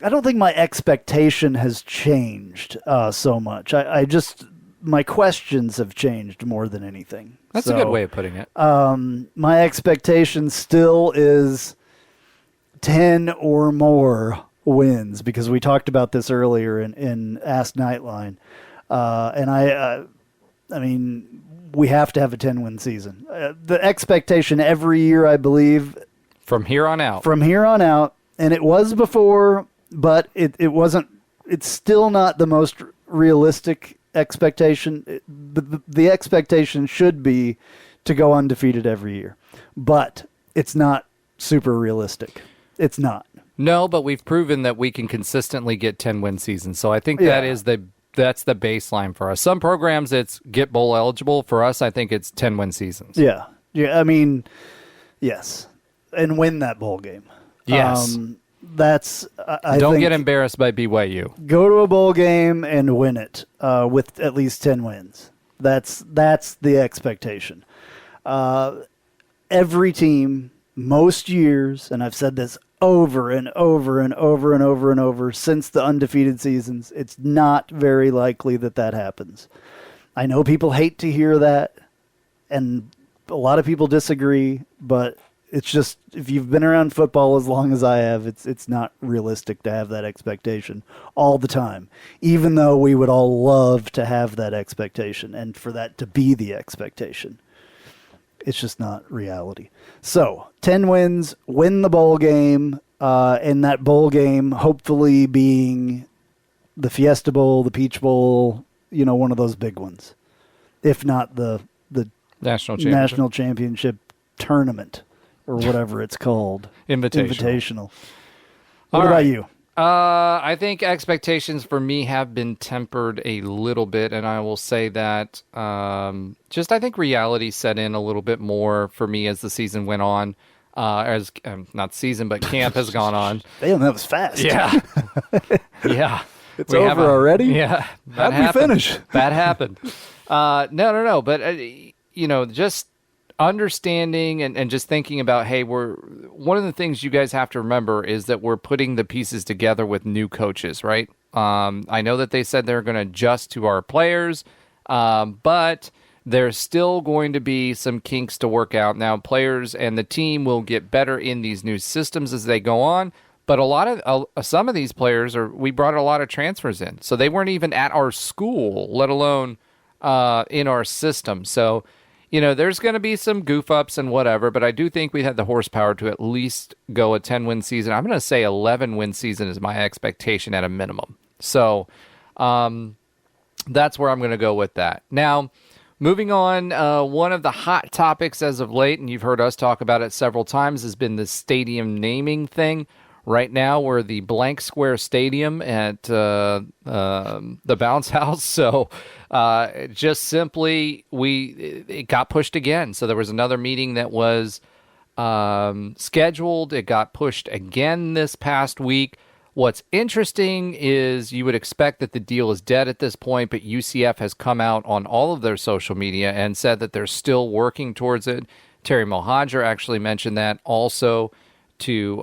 I don't think my expectation has changed so much. I just, my questions have changed more than anything.
That's a good way of putting it.
My expectation still is 10 or more wins, because we talked about this earlier in Ask Knightline. And I mean, we have to have a 10-win season. The expectation every year, I believe.
From here on out,
and it was before, but it wasn't. It's still not the most realistic expectation. The expectation should be to go undefeated every year, but it's not super realistic. It's not.
No, but we've proven that we can consistently get 10-win seasons. So I think that's the baseline for us. Some programs it's get bowl eligible. For us, I think it's 10-win seasons.
Yeah. I mean, yes, and win that bowl game.
Yes.
Don't
get embarrassed by BYU.
Go to a bowl game and win it with at least 10 wins. That's the expectation. Every team, most years, and I've said this over and over and over and over and over since the undefeated seasons, it's not very likely that happens. I know people hate to hear that, and a lot of people disagree, but it's just, if you've been around football as long as I have, it's not realistic to have that expectation all the time, even though we would all love to have that expectation and for that to be the expectation. It's just not reality. So 10 wins, win the bowl game, and that bowl game hopefully being the Fiesta Bowl, the Peach Bowl, one of those big ones, if not the National Championship tournament, or whatever it's called. Invitational. What about you?
I think expectations for me have been tempered a little bit, and I will say that I think reality set in a little bit more for me as the season went on. Not season, but camp has gone on.
Damn, that was fast.
Yeah. Yeah.
It's over already?
Yeah.
How'd we finish?
That happened. No. But, just understanding and just thinking about, hey, one of the things you guys have to remember is that we're putting the pieces together with new coaches, right? I know that they said they're going to adjust to our players, but there's still going to be some kinks to work out. Now, players and the team will get better in these new systems as they go on, but some of these players we brought a lot of transfers in, so they weren't even at our school, let alone in our system. So, there's going to be some goof ups and whatever, but I do think we had the horsepower to at least go a 10-win season. I'm going to say 11-win season is my expectation at a minimum. So that's where I'm going to go with that. Now, moving on, one of the hot topics as of late, and you've heard us talk about it several times, has been the stadium naming thing. Right now, we're the Blank Square Stadium at the Bounce House. So just simply, it got pushed again. So there was another meeting that was scheduled. It got pushed again this past week. What's interesting is you would expect that the deal is dead at this point, but UCF has come out on all of their social media and said that they're still working towards it. Terry Mohadra actually mentioned that also to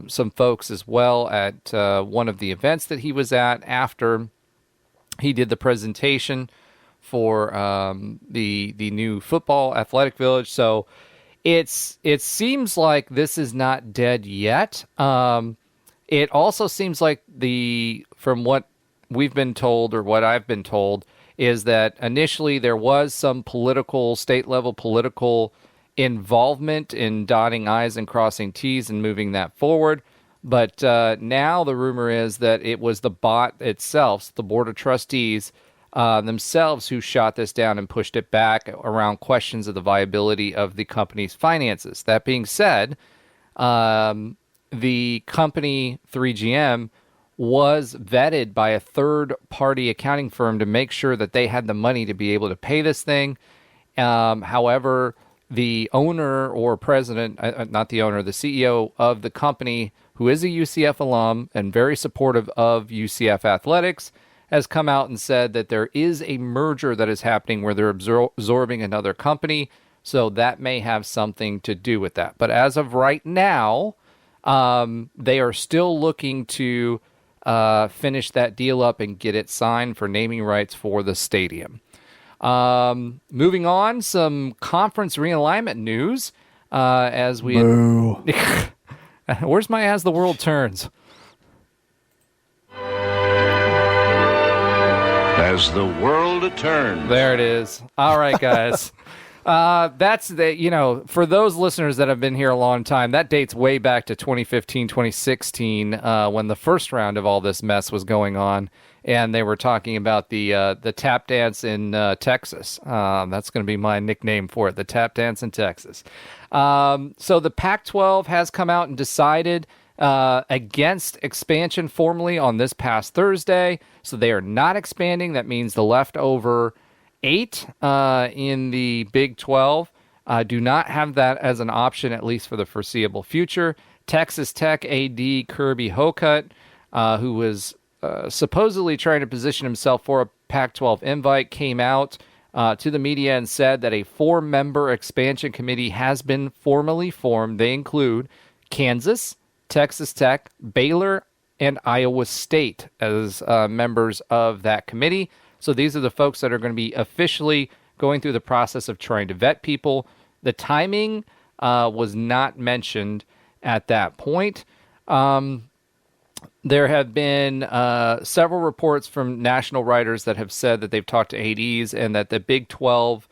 some folks as well at one of the events that he was at after he did the presentation for the new football athletic village. So it seems like this is not dead yet. It also seems like from what we've been told, or what I've been told, is that initially there was some state level political involvement in dotting I's and crossing T's and moving that forward. But now the rumor is that it was the bot itself, the Board of Trustees themselves, who shot this down and pushed it back around questions of the viability of the company's finances. That being said, the company 3GM was vetted by a third-party accounting firm to make sure that they had the money to be able to pay this thing. However, the owner or president, not the owner, the CEO of the company, who is a UCF alum and very supportive of UCF athletics, has come out and said that there is a merger that is happening where they're absorbing another company. So that may have something to do with that. But as of right now, they are still looking to finish that deal up and get it signed for naming rights for the stadium. Moving on, some conference realignment news. As we, where's my "As the World Turns"?
As the world turns.
There it is. All right, guys. That's for those listeners that have been here a long time, that dates way back to 2015, 2016, when the first round of all this mess was going on, and they were talking about the tap dance in Texas. That's going to be my nickname for it, the tap dance in Texas. So the Pac-12 has come out and decided against expansion formally on this past Thursday. So they are not expanding. That means the leftover 8 in the Big 12 do not have that as an option, at least for the foreseeable future. Texas Tech AD Kirby Hocutt, who was supposedly trying to position himself for a Pac-12 invite, came out to the media and said that a 4-member expansion committee has been formally formed. They include Kansas, Texas Tech, Baylor, and Iowa State as members of that committee. So these are the folks that are going to be officially going through the process of trying to vet people. The timing was not mentioned at that point. There have been several reports from national writers that have said that they've talked to ADs and that the Big 12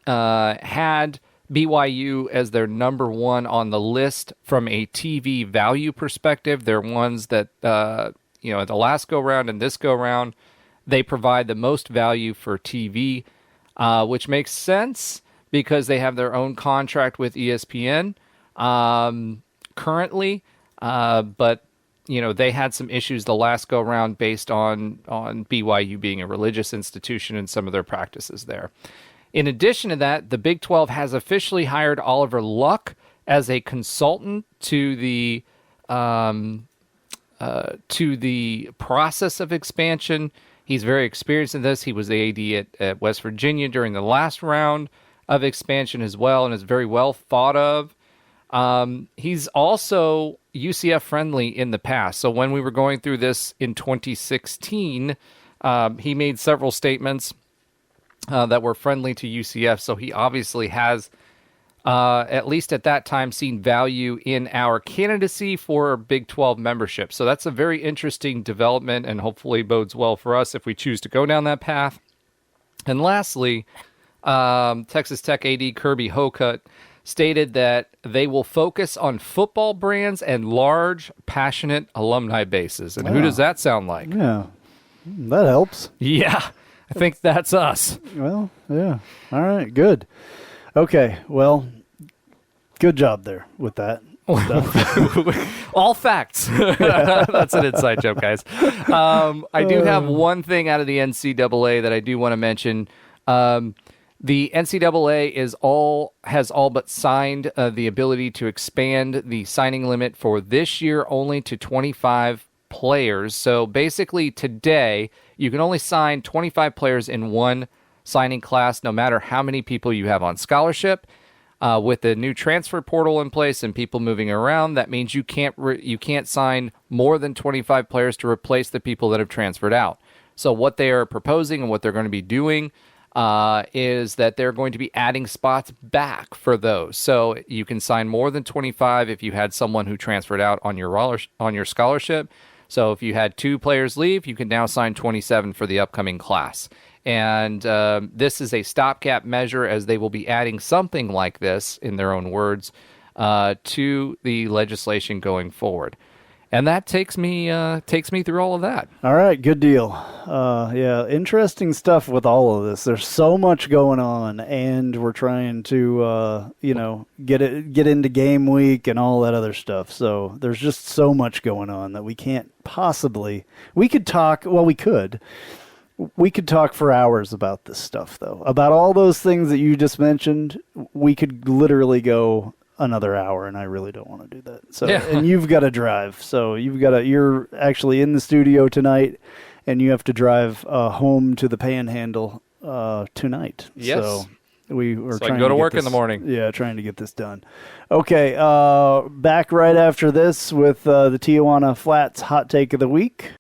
had BYU as their number 1 on the list from a TV value perspective. They're ones that, at the last go-round and this go-round, they provide the most value for TV, which makes sense because they have their own contract with ESPN currently. But, they had some issues the last go-round based on BYU being a religious institution and some of their practices there. In addition to that, the Big 12 has officially hired Oliver Luck as a consultant to the process of expansion. He's very experienced in this. He was the AD at West Virginia during the last round of expansion as well, and is very well thought of. He's also UCF friendly in the past. So when we were going through this in 2016, he made several statements that were friendly to UCF. So he obviously has, at least at that time, seen value in our candidacy for Big 12 membership. So that's a very interesting development and hopefully bodes well for us if we choose to go down that path. And lastly, Texas Tech AD Kirby Hocutt stated that they will focus on football brands and large, passionate alumni bases. And who does that sound like?
Yeah, that helps.
Yeah, I think that's us.
Well, yeah. All right, good. Okay, well, good job there with that.
All facts. That's an inside joke, guys. I do have one thing out of the NCAA that I do want to mention. The NCAA has all but signed the ability to expand the signing limit for this year only to 25 players. So basically today, you can only sign 25 players in one signing class, no matter how many people you have on scholarship. With the new transfer portal in place and people moving around, that means you can't sign more than 25 players to replace the people that have transferred out. So what they are proposing and what they're going to be doing is that they're going to be adding spots back for those. So you can sign more than 25 if you had someone who transferred out on your scholarship. So if you had 2 players leave, you can now sign 27 for the upcoming class. And this is a stopgap measure, as they will be adding something like this, in their own words, to the legislation going forward. And that takes me through all of that.
All right, good deal. Yeah, interesting stuff with all of this. There's so much going on, and we're trying to, get into game week and all that other stuff. So there's just so much going on that we can't possibly. We could talk. Well, we could. We could talk for hours about this stuff, though. About all those things that you just mentioned, we could literally go another hour, and I really don't want to do that. So, yeah. And you've got to drive. So you're actually in the studio tonight, and you have to drive home to the Panhandle tonight.
Yes.
So we were trying
to go to work
this,
in the morning.
Yeah, trying to get this done. Okay, back right after this with the Tijuana Flats Hot Take of the Week.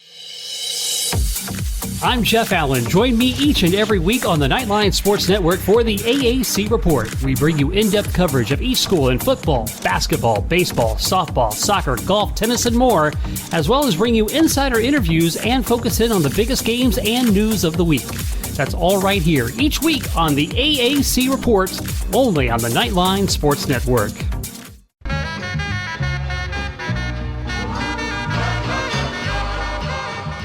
I'm Jeff Allen. Join me each and every week on the Knightline Sports Network for the AAC Report. We bring you in-depth coverage of each school in football, basketball, baseball, softball, soccer, golf, tennis, and more, as well as bring you insider interviews and focus in on the biggest games and news of the week. That's all right here each week on the AAC Report, only on the Knightline Sports Network.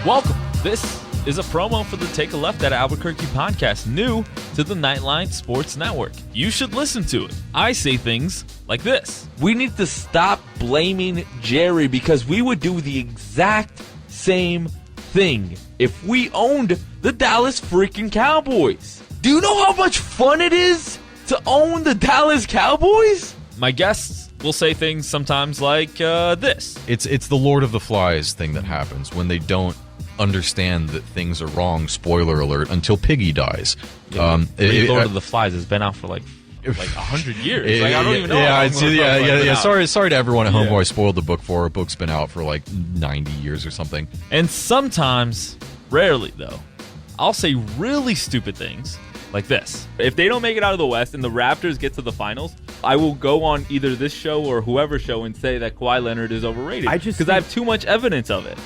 Welcome. This is a promo for the Take a Left at Albuquerque podcast, new to the Knightline Sports Network. You should listen to it. I say things like this.
We need to stop blaming Jerry because we would do the exact same thing if we owned the Dallas freaking Cowboys. Do you know how much fun it is to own the Dallas Cowboys?
My guests will say things sometimes like this.
It's the Lord of the Flies thing that happens when they don't understand that things are wrong, spoiler alert, until Piggy dies.
Yeah, Lord of the Flies has been out for like 100 years. I don't even know.
Yeah. Sorry to everyone at home who I spoiled the book for. A book's been out for like 90 years or something.
And sometimes, rarely though, I'll say really stupid things like this. If they don't make it out of the West and the Raptors get to the finals, I will go on either this show or whoever's show and say that Kawhi Leonard is overrated because I have too much evidence of it.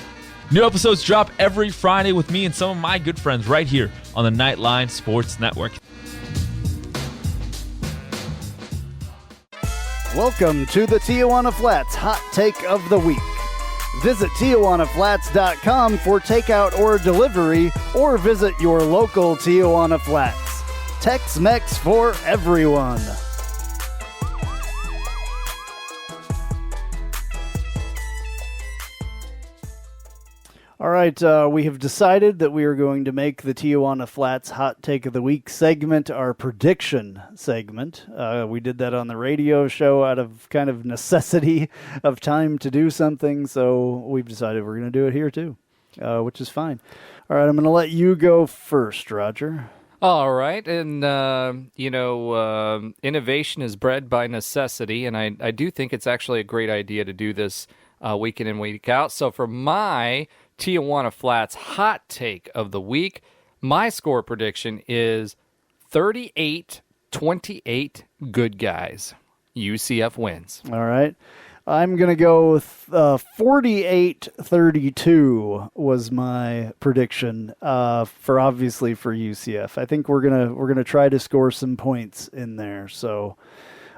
New episodes drop every Friday with me and some of my good friends right here on the Knightline Sports Network.
Welcome to the Tijuana Flats Hot Take of the Week. Visit TijuanaFlats.com for takeout or delivery, or visit your local Tijuana Flats. Tex-Mex for everyone. All right, we have decided that we are going to make the Tijuana Flats Hot Take of the Week segment our prediction segment. We did that on the radio show out of kind of necessity of time to do something, so we've decided we're going to do it here too, which is fine. All right, I'm going to let you go first, Roger.
All right, and, innovation is bred by necessity, and I do think it's actually a great idea to do this week in and week out. So for my Tijuana Flats Hot Take of the Week, my score prediction is 38-28 good guys. UCF wins.
All right. I'm going to go with 48-32 was my prediction for UCF. I think we're going to try to score some points in there. So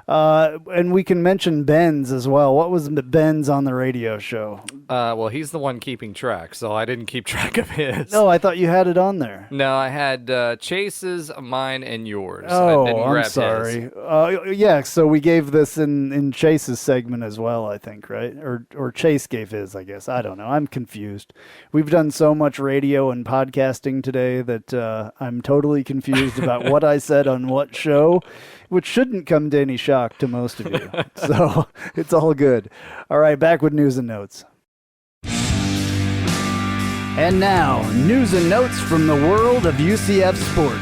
and we can mention Ben's as well. What was Ben's on the radio show?
Well, he's the one keeping track, so I didn't keep track of his.
No, I thought you had it on there.
No, I had Chase's, mine, and yours.
Oh,
I didn't grab
I'm sorry.
his.
Yeah, so we gave this in Chase's segment as well, I think, right? Or Chase gave his, I guess. I don't know. I'm confused. We've done so much radio and podcasting today that I'm totally confused about what I said on what show, which shouldn't come to any shock to most of you. So it's all good. All right, back with news and notes. And now, news and notes from the world of UCF sports.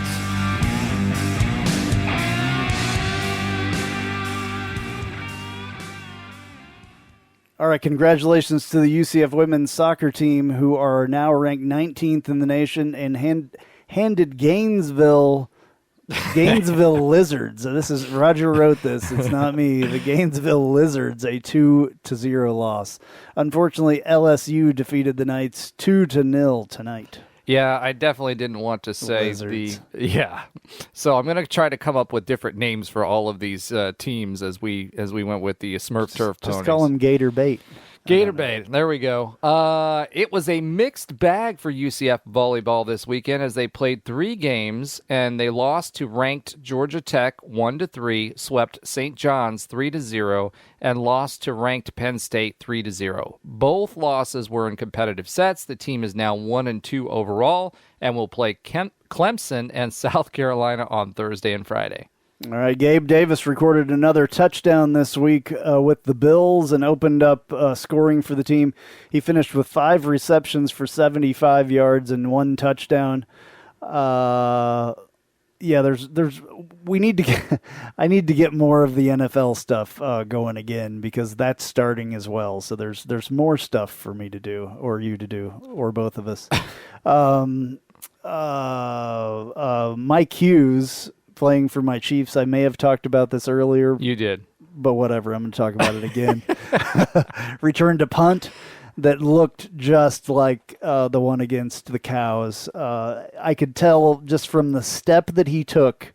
All right, congratulations to the UCF women's soccer team, who are now ranked 19th in the nation and handed Gainesville Lizards. This is Roger wrote this. It's not me. The Gainesville Lizards, a 2-0 loss. Unfortunately, LSU defeated the Knights 2-0 tonight.
Yeah, I definitely didn't want to say
Lizards.
So I'm going to try to come up with different names for all of these teams as we went with the Smurf Turf Ponies.
Just call them Gator Bait.
Gator Bait. There we go. It was a mixed bag for UCF volleyball this weekend as they played 3 games and they lost to ranked Georgia Tech 1-3, swept St. John's 3-0, and lost to ranked Penn State 3-0. Both losses were in competitive sets. The team is now 1-2 overall and will play Clemson and South Carolina on Thursday and Friday.
All right, Gabe Davis recorded another touchdown this week with the Bills and opened up scoring for the team. He finished with 5 receptions for 75 yards and 1 touchdown. We need to get, I need to get more of the NFL stuff going again because that's starting as well. So there's more stuff for me to do, or you to do, or both of us. Mike Hughes, playing for my Chiefs. I may have talked about this earlier.
You did.
But whatever, I'm going to talk about it again. Returned a punt that looked just like the one against the Cows. I could tell just from the step that he took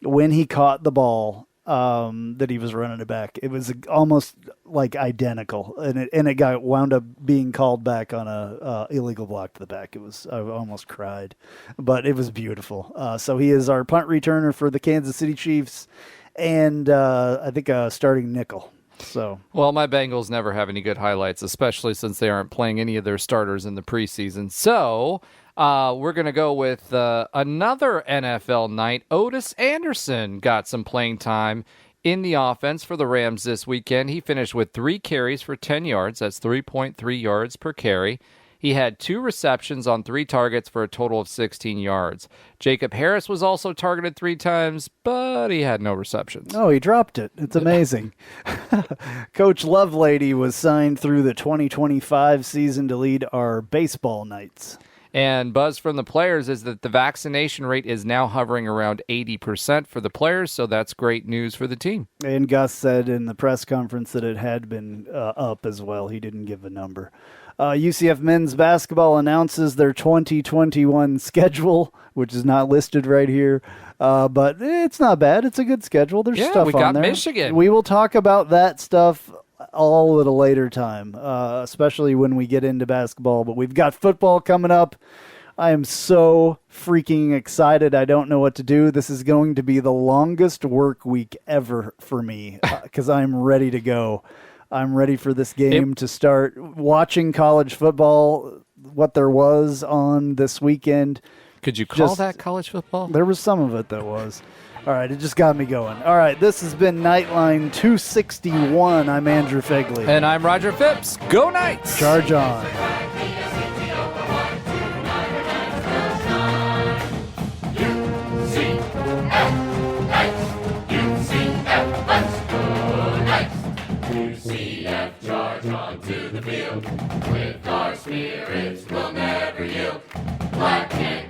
when he caught the ball that he was running it back. It was almost like identical, and it wound up being called back on a illegal block to the back. I almost cried, but it was beautiful. So he is our punt returner for the Kansas City Chiefs, and I think a starting nickel. So
well, my Bengals never have any good highlights, especially since they aren't playing any of their starters in the preseason. So we're going to go with another NFL night. Otis Anderson got some playing time in the offense for the Rams this weekend. He finished with 3 carries for 10 yards. That's 3.3 yards per carry. He had 2 receptions on 3 targets for a total of 16 yards. Jacob Harris was also targeted 3 times, but he had no receptions.
Oh, he dropped it. It's amazing. Coach Lovelady was signed through the 2025 season to lead our baseball nights.
And buzz from the players is that the vaccination rate is now hovering around 80% for the players, so that's great news for the team.
And Gus said in the press conference that it had been up as well. He didn't give a number. UCF men's basketball announces their 2021 schedule, which is not listed right here. But it's not bad. It's a good schedule. There's stuff
we
on
got
there.
Michigan.
We will talk about that stuff all at a later time, especially when we get into basketball. But we've got football coming up. I am so freaking excited. I don't know what to do. This is going to be the longest work week ever for me because I'm ready to go. I'm ready for this game to start. Watching college football, what there was on this weekend.
Could you call that college football?
There was some of it that was. All right, it just got me going. All right, this has been Knightline 261. I'm Andrew Phegley.
And I'm Roger Phipps. Go Knights!
Charge on.
UCF, charge on to the field. With our spirits, we'll never yield. Black and